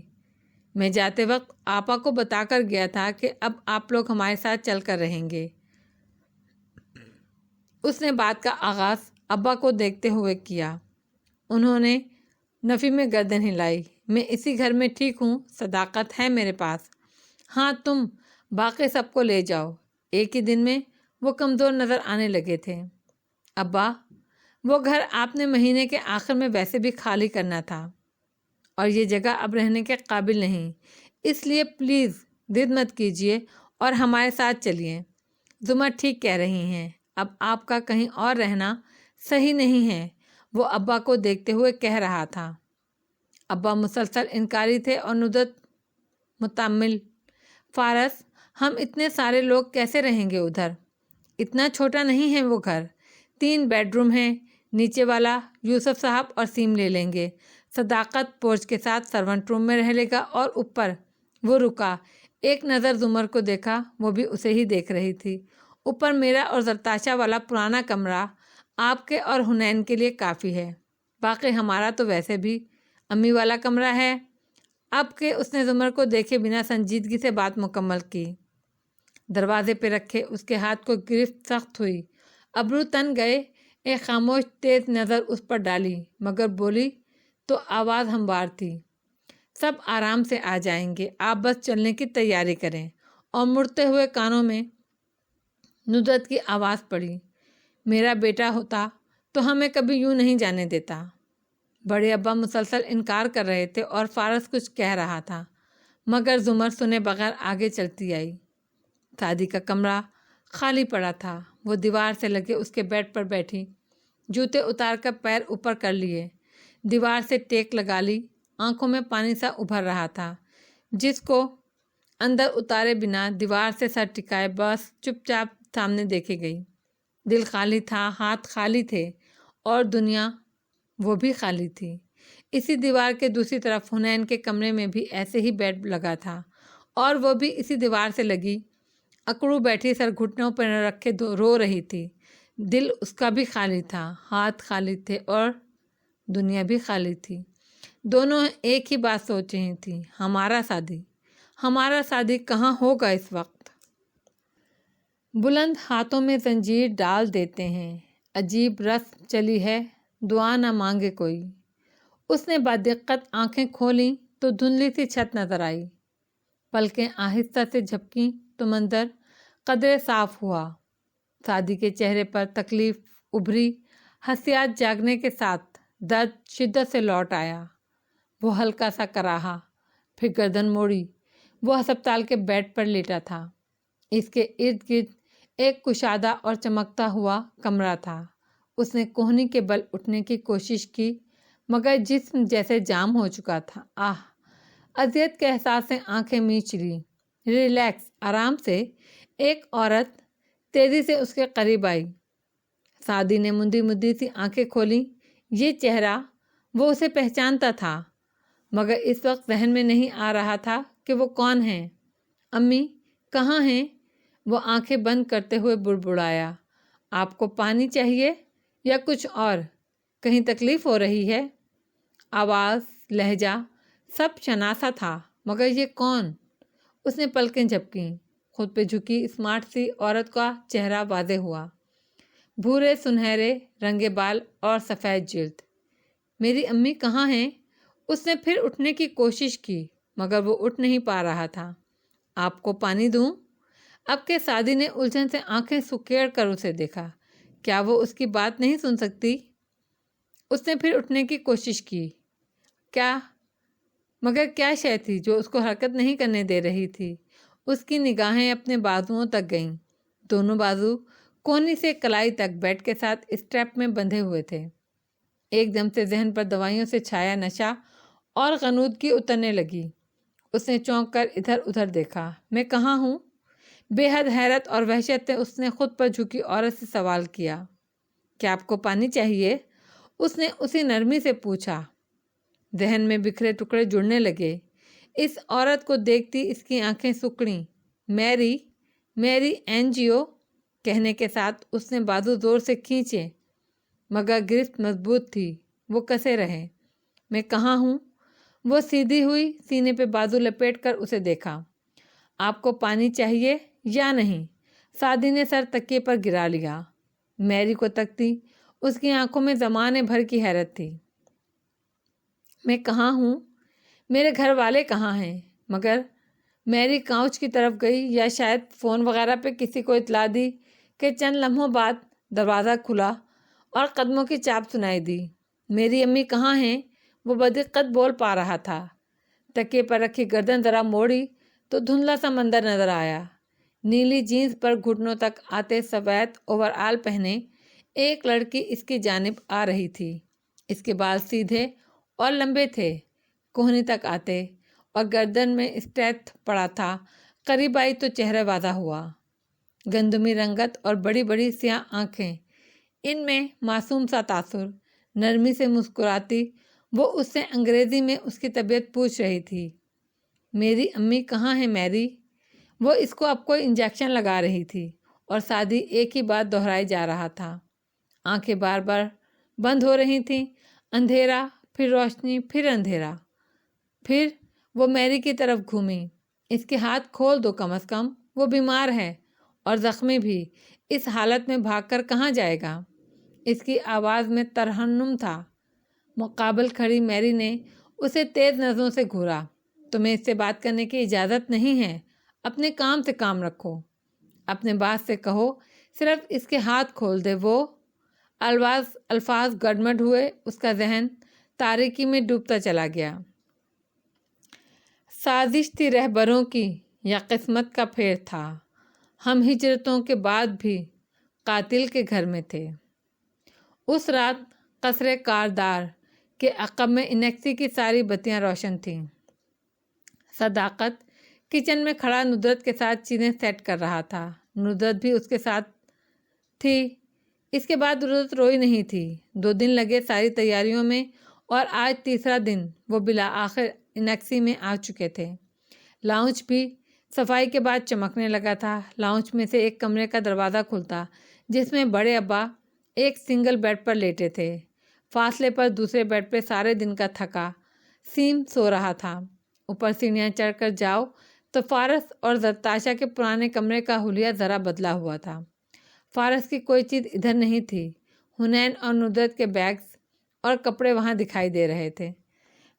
میں جاتے وقت آپا کو بتا کر گیا تھا کہ اب آپ لوگ ہمارے ساتھ چل کر رہیں گے۔ اس نے بات کا آغاز ابا کو دیکھتے ہوئے کیا۔ انہوں نے نفی میں گردن ہلائی۔ میں اسی گھر میں ٹھیک ہوں، صداقت ہے میرے پاس۔ ہاں تم باقی سب کو لے جاؤ۔ ایک ہی دن میں وہ کمزور نظر آنے لگے تھے۔ ابا، وہ گھر آپ نے مہینے کے آخر میں ویسے بھی خالی کرنا تھا، اور یہ جگہ اب رہنے کے قابل نہیں، اس لیے پلیز ضد مت کیجیے اور ہمارے ساتھ چلیے۔ زمر ٹھیک کہہ رہی ہیں، اب آپ کا کہیں اور رہنا صحیح نہیں ہے، وہ ابا کو دیکھتے ہوئے کہہ رہا تھا۔ ابا مسلسل انکاری تھے اور ندرت متامل۔ فارس، ہم اتنے سارے لوگ کیسے رہیں گے ادھر؟ اتنا چھوٹا نہیں ہے وہ گھر، 3 بیڈ روم ہیں، نیچے والا یوسف صاحب اور سیم لے لیں گے، صداقت پورچ کے ساتھ سرونٹ روم میں رہ لے گا، اور اوپر۔ وہ رکا، ایک نظر زمر کو دیکھا، وہ بھی اسے ہی دیکھ رہی تھی۔ اوپر میرا اور زرتاشا والا پرانا کمرہ آپ کے اور حنین کے لیے کافی ہے، باقی ہمارا تو ویسے بھی امی والا کمرہ ہے۔ اب کہ اس نے زمر کو دیکھے بنا سنجیدگی سے بات مکمل کی۔ دروازے پہ رکھے اس کے ہاتھ کو گرفت سخت ہوئی، ابرو تن گئے۔ ایک خاموش تیز نظر اس پر ڈالی، مگر بولی تو آواز ہموار تھی، سب آرام سے آ جائیں گے، آپ بس چلنے کی تیاری کریں، اور مڑتے ہوئے کانوں میں ندرت کی آواز پڑی، میرا بیٹا ہوتا تو ہمیں کبھی یوں نہیں جانے دیتا۔ بڑے ابا مسلسل انکار کر رہے تھے اور فارس کچھ کہہ رہا تھا، مگر زمر سنے بغیر آگے چلتی آئی۔ سعدی کا کمرہ خالی پڑا تھا۔ وہ دیوار سے لگے اس کے بیڈ پر بیٹھی، جوتے اتار کر پیر اوپر کر لیے، دیوار سے ٹیک لگا لی۔ آنکھوں میں پانی سا ابھر رہا تھا، جس کو اندر اتارے بنا دیوار سے سر ٹکائے بس چپ چاپ سامنے دیکھے گئی۔ دل خالی تھا، ہاتھ خالی تھے، اور دنیا وہ بھی خالی تھی۔ اسی دیوار کے دوسری طرف حنین کے کمرے میں بھی ایسے ہی بیڈ لگا تھا، اور وہ بھی اسی دیوار سے لگی اکڑو بیٹھی سر گھٹنوں پر رکھے رو رہی تھی۔ دل اس کا بھی خالی تھا، ہاتھ خالی تھے، اور دنیا بھی خالی تھی۔ دونوں ایک ہی بات سوچ رہی تھیں، ہمارا سعدی کہاں ہوگا اس وقت؟ بلند ہاتھوں میں زنجیر ڈال دیتے ہیں، عجیب رسم چلی ہے، دعا نہ مانگے کوئی۔ اس نے بدقت آنکھیں کھولیں تو دھندلی سی چھت نظر آئی، پلکیں آہستہ سے جھپکیں تو منظر قدرے صاف ہوا۔ سعدی کے چہرے پر تکلیف ابھری، حسیات جاگنے کے ساتھ درد شدت سے لوٹ آیا۔ وہ ہلکا سا کراہا، پھر گردن موڑی۔ وہ ہسپتال کے بیڈ پر لیٹا تھا۔ اس کے ارد گرد ایک کشادہ اور چمکتا ہوا کمرہ تھا۔ اس نے کوہنی کے بل اٹھنے کی کوشش کی، مگر جسم جیسے جام ہو چکا تھا۔ اذیت کے احساس سے آنکھیں میچ لی۔ ریلیکس، آرام سے۔ ایک عورت تیزی سے اس کے قریب آئی۔ سعدی نے مندی مندی سی آنکھیں کھولیں۔ یہ چہرہ وہ اسے پہچانتا تھا، مگر اس وقت ذہن میں نہیں آ رہا تھا کہ وہ کون ہے۔ امی کہاں ہیں؟ وہ آنکھیں بند کرتے ہوئے بڑبڑایا، آپ کو پانی چاہیے یا کچھ اور؟ کہیں تکلیف ہو رہی ہے؟ آواز، لہجہ سب شناسا تھا، مگر یہ کون؟ اس نے پلکیں جھپکیں۔ خود پہ جھکی اسمارٹ سی عورت کا چہرہ واضح ہوا، بھورے سنہرے رنگے بال اور سفید جلد۔ میری امی کہاں ہیں؟ اس نے پھر اٹھنے کی کوشش کی، مگر وہ اٹھ نہیں پا رہا تھا۔ آپ کو پانی دوں؟ اب کہ سعدی نے الجھن سے آنکھیں سکیڑ کر اسے دیکھا، کیا وہ اس کی بات نہیں سن سکتی؟ اس نے پھر اٹھنے کی کوشش کی، مگر کیا شے تھی جو اس کو حرکت نہیں کرنے دے رہی تھی؟ اس کی نگاہیں اپنے بازوؤں تک گئیں۔ دونوں بازو کونی سے کلائی تک بیڈ کے ساتھ اسٹریپ میں بندھے ہوئے تھے۔ ایک دم سے ذہن پر دوائیوں سے چھایا نشہ اور غنودگی اترنے لگی۔ اس نے چونک کر ادھر ادھر دیکھا، میں کہاں ہوں؟ بے حد حیرت اور وحشت سے اس نے خود پر جھکی عورت سے سوال کیا، کیا آپ کو پانی چاہیے؟ اس نے اسی نرمی سے پوچھا۔ ذہن میں بکھرے ٹکڑے جڑنے لگے۔ اس عورت کو دیکھتی اس کی آنکھیں سکڑیں۔ میری NGO کہنے کے ساتھ اس نے بازو زور سے کھینچے، مگر گرفت مضبوط تھی، وہ کسے رہے۔ میں کہاں ہوں؟ وہ سیدھی ہوئی، سینے پہ بازو لپیٹ کر اسے دیکھا۔ آپ کو پانی چاہیے یا نہیں؟ سعدی نے سر تکیے پر گرا لیا۔ میری کو تکتی، اس کی آنکھوں میں زمانے بھر کی حیرت تھی۔ میں کہاں ہوں؟ میرے گھر والے کہاں ہیں؟ مگر میری کاؤچ کی طرف گئی، یا شاید فون وغیرہ پہ کسی کو اطلاع دی کہ چند لمحوں بعد دروازہ کھلا اور قدموں کی چاپ سنائی دی۔ میری امی کہاں ہیں؟ وہ بدقت بول پا رہا تھا۔ تکیے پر رکھی گردن ذرا موڑی تو دھندلا سا منظر نظر آیا۔ نیلی جینس پر گھٹنوں تک آتے سفید اوور آل پہنے ایک لڑکی اس کی جانب آ رہی تھی۔ اس کے بال سیدھے اور لمبے تھے، کوہنی تک آتے، اور گردن میں اسٹریپ پڑا تھا۔ قریب آئی تو چہرہ واضح ہوا، گندمی رنگت اور بڑی بڑی سیاہ آنکھیں، ان میں معصوم سا تاثر۔ نرمی سے مسکراتی وہ اس سے انگریزی میں اس کی طبیعت پوچھ رہی تھی۔ میری امی کہاں ہیں میری؟ وہ اس کو اب کوئی انجیکشن لگا رہی تھی، اور سعدی ایک ہی بات دہرائے جا رہا تھا۔ آنکھیں بار بار بند ہو رہی تھیں۔ اندھیرا، پھر روشنی، پھر اندھیرا۔ پھر وہ میری کی طرف گھومی۔ اس کے ہاتھ کھول دو کم از کم، وہ بیمار ہے اور زخمی بھی، اس حالت میں بھاگ کر کہاں جائے گا؟ اس کی آواز میں ترنم تھا۔ مقابل کھڑی میری نے اسے تیز نظروں سے گھورا۔ تمہیں اس سے بات کرنے کی اجازت نہیں ہے، اپنے کام سے کام رکھو۔ اپنے باز سے کہو صرف اس کے ہاتھ کھول دے۔ وہ الفاظ گڑمڑ ہوئے، اس کا ذہن تاریکی میں ڈوبتا چلا گیا۔ سازش تھی رہبروں کی یا قسمت کا پھیر تھا؟ ہم ہجرتوں کے بعد بھی قاتل کے گھر میں تھے۔ اس رات قصر کاردار کے عقب میں انیکسی کی ساری بتیاں روشن تھیں۔ صداقت کچن میں کھڑا ندرت کے ساتھ چیزیں سیٹ کر رہا تھا۔ ندرت بھی اس کے ساتھ تھی۔ اس کے بعد ندرت روئی نہیں تھی۔ 2 دن لگے ساری تیاریوں میں اور آج تیسرا دن وہ بالآخر انیکسی میں آ چکے تھے۔ لاؤنج بھی صفائی کے بعد چمکنے لگا تھا۔ لاؤنج میں سے ایک کمرے کا دروازہ کھلتا جس میں بڑے ابا ایک سنگل بیڈ پر لیٹے تھے۔ فاصلے پر دوسرے بیڈ پہ سارے دن کا تھکا سیم سو رہا تھا۔ اوپر سیڑھیاں چڑھ کر جاؤ تو فارس اور زرتاشا کے پرانے کمرے کا حلیہ ذرا بدلا ہوا تھا۔ فارس کی کوئی چیز ادھر نہیں تھی۔ حنین اور ندرت کے بیگز اور کپڑے وہاں دکھائی دے رہے تھے۔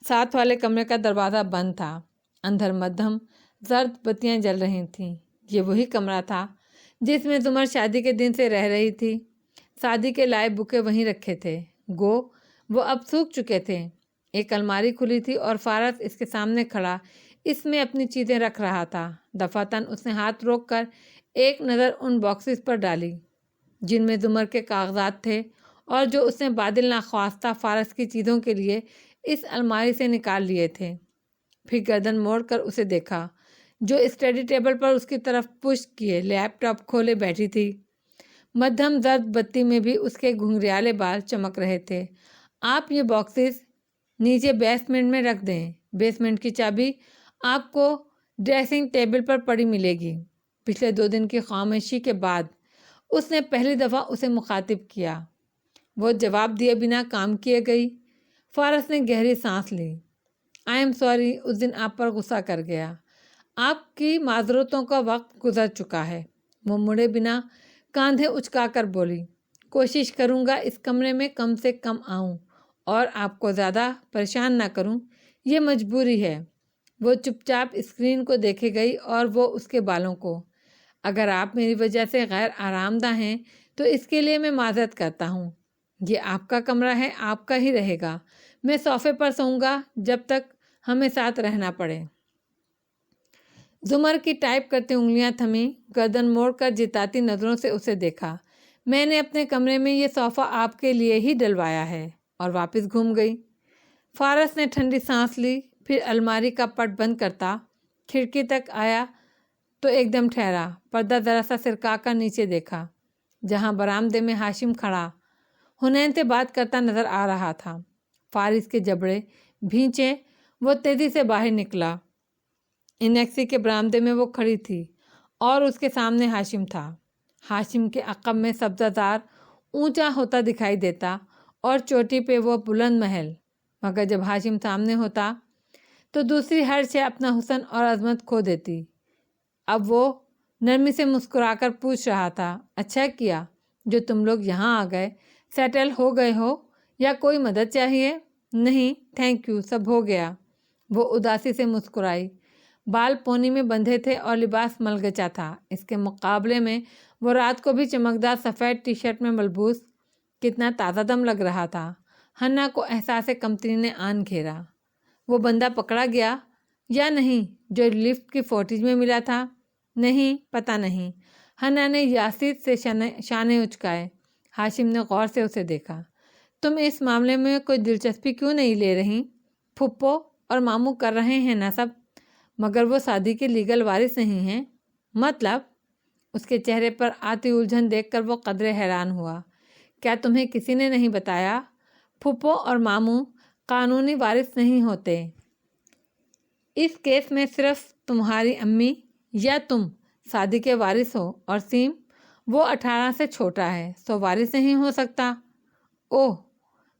ساتھ والے کمرے کا دروازہ بند تھا۔ اندر مدھم زرد بتیاں جل رہی تھیں۔ یہ وہی کمرہ تھا جس میں زمر شادی کے دن سے رہ رہی تھی۔ شادی کے لائے بکے وہیں رکھے تھے، گو وہ اب سوکھ چکے تھے۔ ایک الماری کھلی تھی اور فارس اس کے سامنے کھڑا اس میں اپنی چیزیں رکھ رہا تھا۔ دفعتاً اس نے ہاتھ روک کر ایک نظر ان باکسز پر ڈالی جن میں زمر کے کاغذات تھے اور جو اس نے بادل ناخواستہ فارس کی چیزوں کے لیے اس الماری سے نکال لیے تھے۔ پھر گردن موڑ کر اسے دیکھا جو اسٹڈی ٹیبل پر اس کی طرف پشت کیے لیپ ٹاپ کھولے بیٹھی تھی۔ مدھم زرد بتی میں بھی اس کے گھنگریالے بال چمک رہے تھے۔ آپ یہ باکسز نیچے بیسمنٹ میں رکھ دیں۔ بیسمنٹ کی چابی آپ کو ڈریسنگ ٹیبل پر پڑی ملے گی۔ پچھلے 2 دن کی خاموشی کے بعد اس نے پہلی دفعہ اسے مخاطب کیا۔ وہ جواب دیے بنا کام کیے گئی۔ فارس نے گہری سانس لی۔ آئی ایم سوری، اس دن آپ پر غصہ کر گیا۔ آپ کی معذرتوں کا وقت گزر چکا ہے۔ وہ مڑے بنا کاندھے اچکا کر بولی، کوشش کروں گا اس کمرے میں کم سے کم آؤں اور آپ کو زیادہ پریشان نہ کروں، یہ مجبوری ہے۔ وہ چپ چاپ اسکرین کو دیکھے گئی اور وہ اس کے بالوں کو۔ اگر آپ میری وجہ سے غیر آرام دہ ہیں تو اس کے لیے میں معذرت کرتا ہوں۔ یہ آپ کا کمرہ ہے، آپ کا ہی رہے گا۔ میں صوفے پر سوؤں گا جب تک ہمیں ساتھ رہنا پڑے۔ زمر کی ٹائپ کرتی انگلیاں تھمیں۔ گردن موڑ کر جتاتی نظروں سے اسے دیکھا۔ میں نے اپنے کمرے میں یہ صوفہ آپ کے لیے ہی ڈلوایا ہے، اور واپس گھوم گئی۔ فارس نے ٹھنڈی سانس لی، پھر الماری کا پٹ بند کرتا کھڑکی تک آیا تو ایک دم ٹھہرا۔ پردہ ذرا سا سرکا کر نیچے دیکھا جہاں برآمدے میں ہاشم کھڑا حنین سے بات کرتا نظر آ رہا تھا۔ فارس کے جبڑے بھینچے، وہ تیزی سے باہر نکلا۔ انیکسی کے برآمدے میں وہ کھڑی تھی اور اس کے سامنے ہاشم تھا۔ ہاشم کے عقب میں سبزہ زار اونچا ہوتا دکھائی دیتا اور چوٹی پہ وہ بلند محل، مگر جب ہاشم سامنے ہوتا تو دوسری ہر شے اپنا حسن اور عظمت کھو دیتی۔ اب وہ نرمی سے مسکرا کر پوچھ رہا تھا، اچھا کیا جو تم لوگ یہاں آ گئے، سیٹل ہو گئے ہو یا کوئی مدد چاہیے؟ نہیں تھینک یو، سب ہو گیا۔ وہ اداسی سے مسکرائی۔ بال پونی میں بندھے تھے اور لباس ملگچا تھا۔ اس کے مقابلے میں وہ رات کو بھی چمکدار سفید ٹی شرٹ میں ملبوس کتنا تازہ دم لگ رہا تھا۔ حنا کو احساس کمتری نے آن گھیرا۔ وہ بندہ پکڑا گیا یا نہیں جو لفٹ کی فوٹیج میں ملا تھا؟ نہیں، پتہ نہیں۔ حنا نے یاسر سے شانے اچکائے۔ ہاشم نے غور سے اسے دیکھا۔ تم اس معاملے میں کوئی دلچسپی کیوں نہیں لے رہی؟ پھپھو اور ماموں کر رہے ہیں نا سب، مگر وہ شادی کے لیگل وارث نہیں ہیں۔ مطلب؟ اس کے چہرے پر آتی الجھن دیکھ کر وہ قدرے حیران ہوا۔ کیا تمہیں کسی نے نہیں بتایا؟ پھپھو اور ماموں قانونی وارث نہیں ہوتے۔ اس کیس میں صرف تمہاری امی یا تم شادی کے وارث ہو، اور سیم وہ 18 سے چھوٹا ہے، سو وارث نہیں ہو سکتا۔ اوہ،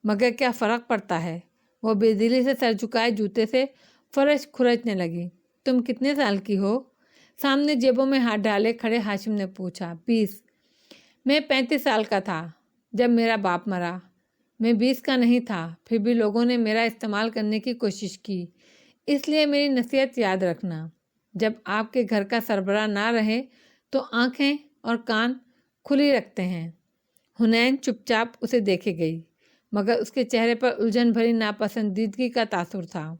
مگر کیا فرق پڑتا ہے؟ وہ بے دلی سے سر جھکائے جوتے سے فرش کھرچنے لگی۔ تم کتنے سال کی ہو؟ سامنے جیبوں میں ہاتھ ڈالے کھڑے ہاشم نے پوچھا۔ 20۔ میں 35 سال کا تھا جب میرا باپ مرا۔ میں 20 کا نہیں تھا، پھر بھی لوگوں نے میرا استعمال کرنے کی کوشش کی، اس لیے میری نصیحت یاد رکھنا۔ جب آپ کے گھر کا سربراہ نہ رہے تو آنکھیں اور کان کھلی رکھتے ہیں۔ حنین چپ چاپ اسے دیکھے گئی، مگر اس کے چہرے پر الجھن بھری ناپسندیدگی کا تاثر تھا۔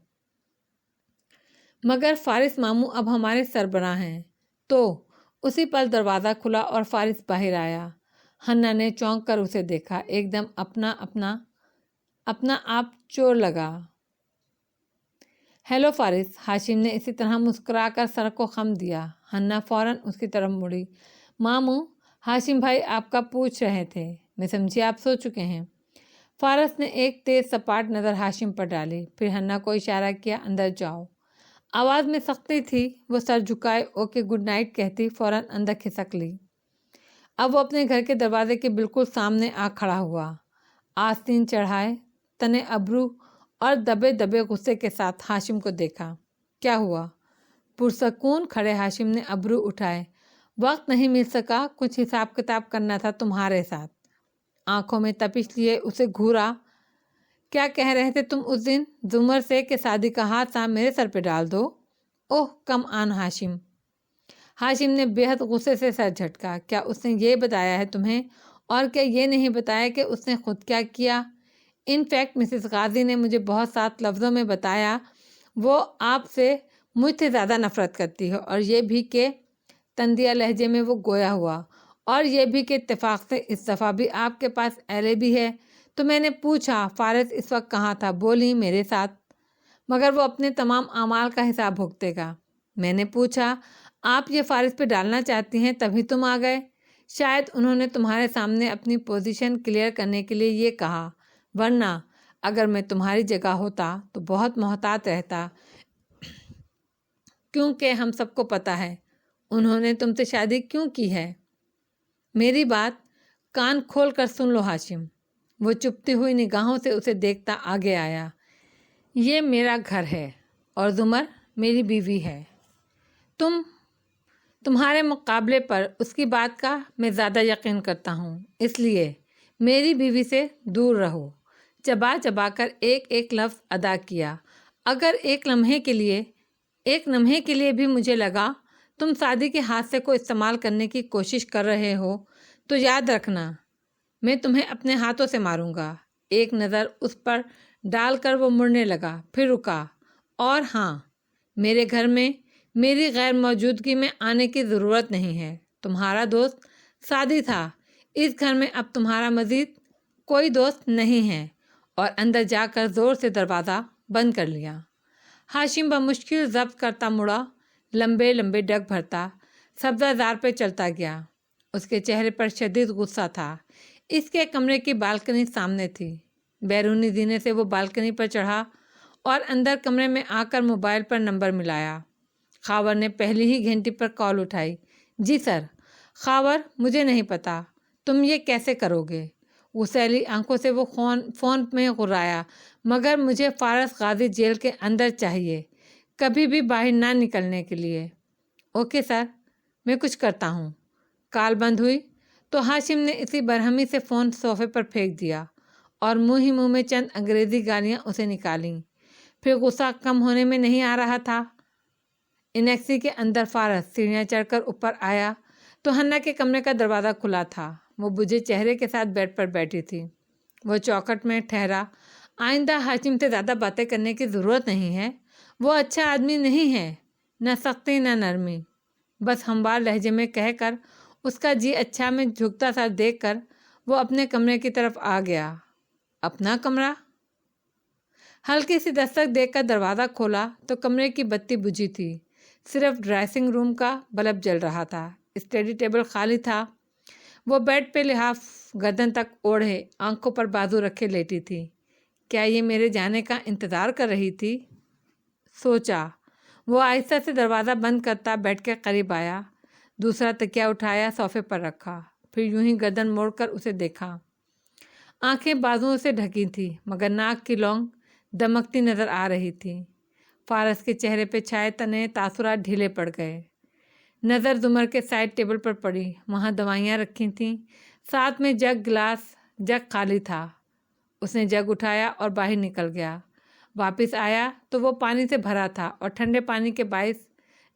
مگر فارس ماموں اب ہمارے سربراہ ہیں۔ تو اسی پل دروازہ کھلا اور فارس باہر آیا۔ حنا نے چونک کر اسے دیکھا، ایک دم اپنا آپ چور لگا۔ ہیلو فارس، ہاشم نے اسی طرح مسکرا کر سر کو خم دیا۔ حنا فوراً اس کی طرف مڑی۔ ماموں، ہاشم بھائی آپ کا پوچھ رہے تھے، میں سمجھی آپ سو چکے ہیں۔ فارس نے ایک تیز سپاٹ نظر ہاشم پر ڈالی، پھر حنا کو اشارہ کیا، اندر جاؤ۔ آواز میں سختی تھی۔ وہ سر جھکائے اوکے گڈ نائٹ کہتی فوراً اندر کھسک لی۔ اب وہ اپنے گھر کے دروازے کے بالکل سامنے آ کھڑا ہوا، آستین چڑھائے، تنے ابرو اور دبے دبے غصے کے ساتھ ہاشم کو دیکھا۔ کیا ہوا؟ پرسکون کھڑے ہاشم نے ابرو اٹھائے۔ وقت نہیں مل سکا، کچھ حساب کتاب کرنا تھا تمہارے ساتھ۔ آنکھوں میں تپش لیے اسے گھورا۔ کیا کہہ رہے تھے تم اس دن زمر سے کہ شادی کا حادثہ میرے سر پہ ڈال دو؟ اوہ کم آن ہاشم۔ ہاشم نے بے حد غصے سے سر جھٹکا۔ کیا اس نے یہ بتایا ہے تمہیں؟ اور کیا یہ نہیں بتایا کہ اس نے خود کیا کیا؟ ان فیکٹ مسز غازی نے مجھے بہت سات لفظوں میں بتایا وہ آپ سے مجھ سے زیادہ نفرت کرتی ہے، اور یہ بھی کہ تندیہ لہجے میں وہ گویا ہوا، اور یہ بھی کہ اتفاق سے اس دفعہ بھی آپ کے پاس ایلے بھی ہے۔ تو میں نے پوچھا فارس اس وقت کہاں تھا؟ بولی میرے ساتھ، مگر وہ اپنے تمام اعمال کا حساب بھگتے گا۔ میں نے پوچھا آپ یہ فارس پہ ڈالنا چاہتی ہیں تبھی تم آ گئے؟ شاید انہوں نے تمہارے سامنے اپنی پوزیشن کلیئر کرنے کے لیے یہ کہا، ورنہ اگر میں تمہاری جگہ ہوتا تو بہت محتاط رہتا، کیونکہ ہم سب کو پتہ ہے انہوں نے تم سے شادی کیوں کی ہے۔ میری بات کان کھول کر سن لو ہاشم۔ وہ چپتی ہوئی نگاہوں سے اسے دیکھتا آگے آیا۔ یہ میرا گھر ہے اور زمر میری بیوی ہے۔ تمہارے مقابلے پر اس کی بات کا میں زیادہ یقین کرتا ہوں، اس لیے میری بیوی سے دور رہو۔ چبا چبا کر ایک ایک لفظ ادا کیا۔ اگر ایک لمحے کے لیے بھی مجھے لگا تم شادی کے حادثے کو استعمال کرنے کی کوشش کر رہے ہو تو یاد رکھنا میں تمہیں اپنے ہاتھوں سے ماروں گا۔ ایک نظر اس پر ڈال کر وہ مڑنے لگا، پھر رکا۔ اور ہاں، میرے گھر میں میری غیر موجودگی میں آنے کی ضرورت نہیں ہے۔ تمہارا دوست سعدی تھا، اس گھر میں اب تمہارا مزید کوئی دوست نہیں ہے۔ اور اندر جا کر زور سے دروازہ بند کر لیا۔ ہاشم بمشکل ضبط کرتا مڑا، لمبے لمبے ڈگ بھرتا سبزہ زار پہ چلتا گیا۔ اس کے چہرے پر شدید غصہ تھا۔ اس کے کمرے کی بالکنی سامنے تھی۔ بیرونی زینے سے وہ بالکنی پر چڑھا اور اندر کمرے میں آ کر موبائل پر نمبر ملایا۔ خاور نے پہلی ہی گھنٹی پر کال اٹھائی۔ جی سر۔ خاور، مجھے نہیں پتا تم یہ کیسے کرو گے۔ غسیلی آنکھوں سے وہ فون میں غرایا، مگر مجھے فارس غازی جیل کے اندر چاہیے، کبھی بھی باہر نہ نکلنے کے لیے۔ اوکے سر، میں کچھ کرتا ہوں۔ کال بند ہوئی تو ہاشم نے اسی برہمی سے فون صوفے پر پھینک دیا اور منہ ہی منہ میں چند انگریزی گالیاں اسے نکالیں۔ پھر غصہ کم ہونے میں نہیں آ رہا تھا۔ انیکسی کے اندر فارس سیڑھیاں چڑھ کر اوپر آیا تو حنا کے کمرے کا دروازہ کھلا تھا۔ وہ بجھے چہرے کے ساتھ بیڈ پر بیٹھی تھی۔ وہ چوکھٹ میں ٹھہرا۔ آئندہ ہاشم سے زیادہ باتیں کرنے کی ضرورت نہیں ہے۔ وہ اچھا آدمی نہیں ہے، نہ سختی نہ نرمی۔ بس ہموار لہجے میں کہہ کر اس کا جی اچھا میں جھکتا سر دیکھ کر وہ اپنے کمرے کی طرف آ گیا۔ اپنا کمرہ؟ ہلکی سی دستک دیکھ کر دروازہ کھولا تو کمرے کی بتی بجھی تھی، صرف ڈریسنگ روم کا بلب جل رہا تھا۔ اسٹڈی ٹیبل خالی تھا۔ وہ بیڈ پہ لحاف گردن تک اوڑھے آنکھوں پر بازو رکھے لیٹی تھی۔ کیا یہ میرے جانے کا انتظار کر رہی تھی؟ سوچا۔ وہ آہستہ سے دروازہ بند کرتا بیڈ کے قریب آیا، دوسرا تکیہ اٹھایا صوفے پر رکھا، پھر یوں ہی گردن موڑ کر اسے دیکھا۔ آنکھیں بازوؤں سے ڈھکی تھی، مگر ناک کی لونگ دمکتی نظر آ رہی تھی۔ فارس کے چہرے پہ چھائے تنے تاثرات ڈھیلے پڑ گئے۔ نظر زمر کے سائڈ ٹیبل پر پڑی، وہاں دوائیاں رکھی تھیں، ساتھ میں جگ خالی تھا۔ اس نے جگ اٹھایا اور باہر نکل گیا۔ واپس آیا تو وہ پانی سے بھرا تھا اور ٹھنڈے پانی کے باعث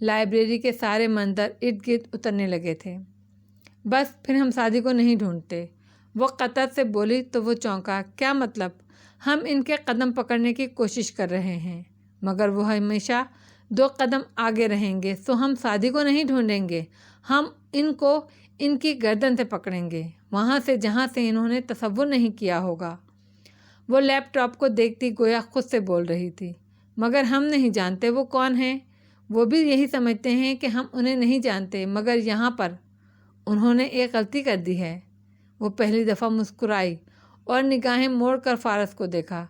لائبریری کے سارے منظر ارد گرد اترنے لگے تھے۔ بس پھر ہم سعدی کو نہیں ڈھونڈتے، وہ قطعت سے بولی تو وہ چونکا۔ کیا مطلب؟ ہم ان کے قدم پکڑنے کی کوشش کر رہے ہیں مگر وہ ہمیشہ 2 قدم آگے رہیں گے، سو ہم سعدی کو نہیں ڈھونڈیں گے، ہم ان کو ان کی گردن سے پکڑیں گے، وہاں سے جہاں سے انہوں نے تصور نہیں کیا ہوگا۔ وہ لیپ ٹاپ کو دیکھتی گویا خود سے بول رہی تھی، مگر ہم نہیں جانتے وہ کون ہیں۔ وہ بھی یہی سمجھتے ہیں کہ ہم انہیں نہیں جانتے، مگر یہاں پر انہوں نے ایک غلطی کر دی ہے۔ وہ پہلی دفعہ مسکرائی اور نگاہیں موڑ کر فارس کو دیکھا۔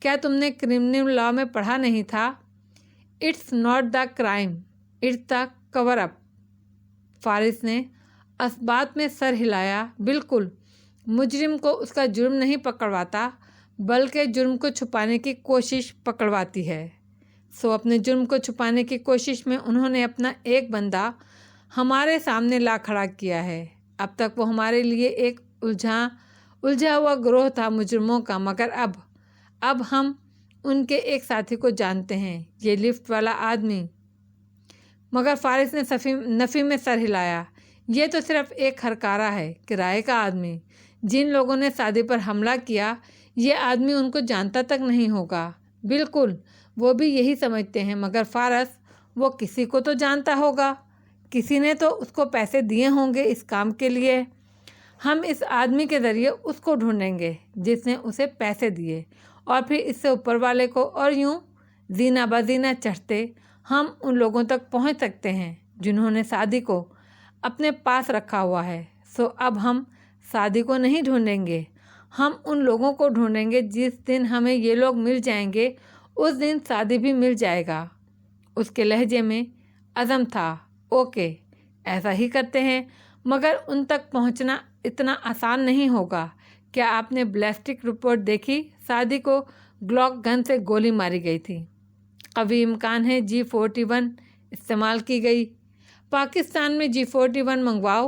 کیا تم نے کرمنل لاء میں پڑھا نہیں تھا؟ It's not the crime, it's the cover up. Faris نے اثبات میں سر ہلایا۔ بالکل، مجرم کو اس کا جرم نہیں پکڑواتا بلکہ جرم کو چھپانے کی کوشش پکڑواتی ہے۔ سو اپنے جرم کو چھپانے کی کوشش میں انہوں نے اپنا ایک بندہ ہمارے سامنے لا کھڑا کیا ہے۔ اب تک وہ ہمارے لیے ایک الجھا ہوا گروہ تھا مجرموں کا، مگر اب ہم ان کے ایک ساتھی کو جانتے ہیں، یہ لفٹ والا آدمی۔ مگر فارس نے نفی میں سر ہلایا۔ یہ تو صرف ایک ہرکارہ ہے، کرائے کا آدمی۔ جن لوگوں نے سعدی پر حملہ کیا یہ آدمی ان کو جانتا تک نہیں ہوگا۔ بالکل، وہ بھی یہی سمجھتے ہیں، مگر فارس، وہ کسی کو تو جانتا ہوگا، کسی نے تو اس کو پیسے دیے ہوں گے اس کام کے لیے۔ ہم اس آدمی کے ذریعے اس کو ڈھونڈیں گے جس نے اسے پیسے دیے، اور پھر اس سے اوپر والے کو، اور یوں زینہ بزینہ چڑھتے ہم ان لوگوں تک پہنچ سکتے ہیں جنہوں نے سعدی کو اپنے پاس رکھا ہوا ہے۔ سو اب ہم سعدی کو نہیں ڈھونڈیں گے، ہم ان لوگوں کو ڈھونڈیں گے۔ جس دن ہمیں یہ لوگ مل جائیں گے اس دن سعدی بھی مل جائے گا۔ اس کے لہجے میں عزم تھا۔ اوکے، ایسا ہی کرتے ہیں، مگر ان تک پہنچنا اتنا آسان نہیں ہوگا۔ کیا آپ نے بیلسٹک رپورٹ دیکھی؟ سعدی کو گلاک گن سے گولی ماری گئی تھی۔ قوی امکان ہے G41 استعمال کی گئی۔ پاکستان میں G41 منگواؤ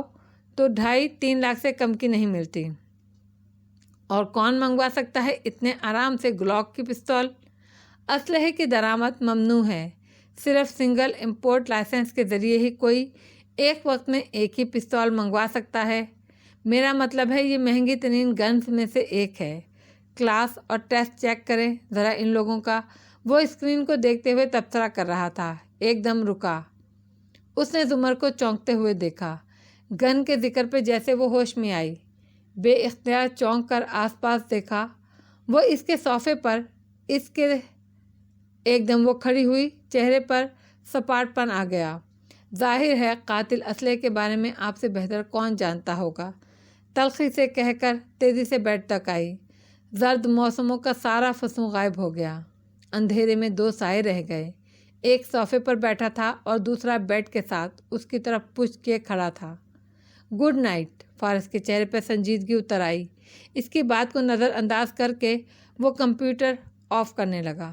تو 2.5-3 لاکھ سے کم کی نہیں ملتی۔ اور کون منگوا سکتا ہے اتنے آرام سے گلاک کی پستول؟ اسلحے کی درآمد ممنوع ہے، صرف سنگل امپورٹ لائسنس کے ذریعے ہی کوئی ایک وقت میں ایک ہی پستول منگوا سکتا ہے۔ میرا مطلب ہے یہ مہنگی ترین گنز میں سے ایک ہے۔ کلاس اور ٹیسٹ چیک کریں ذرا ان لوگوں کا۔ وہ اسکرین کو دیکھتے ہوئے تبصرہ کر رہا تھا۔ ایک دم رکا۔ اس نے زمر کو چونکتے ہوئے دیکھا۔ گن کے ذکر پہ جیسے وہ ہوش میں آئی، بے اختیار چونک کر آس پاس دیکھا۔ وہ اس کے صوفے پر، اس کے ایک دم وہ کھڑی ہوئی، چہرے پر سپاٹ پن آ گیا۔ ظاہر ہے قاتل اسلحے کے بارے میں آپ سے بہتر کون جانتا ہوگا، تلخی سے کہہ کر تیزی سے بیڈ تک آئی۔ زرد موسموں کا سارا فسوں غائب ہو گیا۔ اندھیرے میں 2 سائے رہ گئے۔ ایک صوفے پر بیٹھا تھا اور دوسرا بیڈ کے ساتھ اس کی طرف پشت کیے کھڑا تھا۔ Good night. فارس کے چہرے پر سنجیدگی اتر آئی۔ اس کی بات کو نظر انداز کر کے وہ کمپیوٹر آف کرنے لگا۔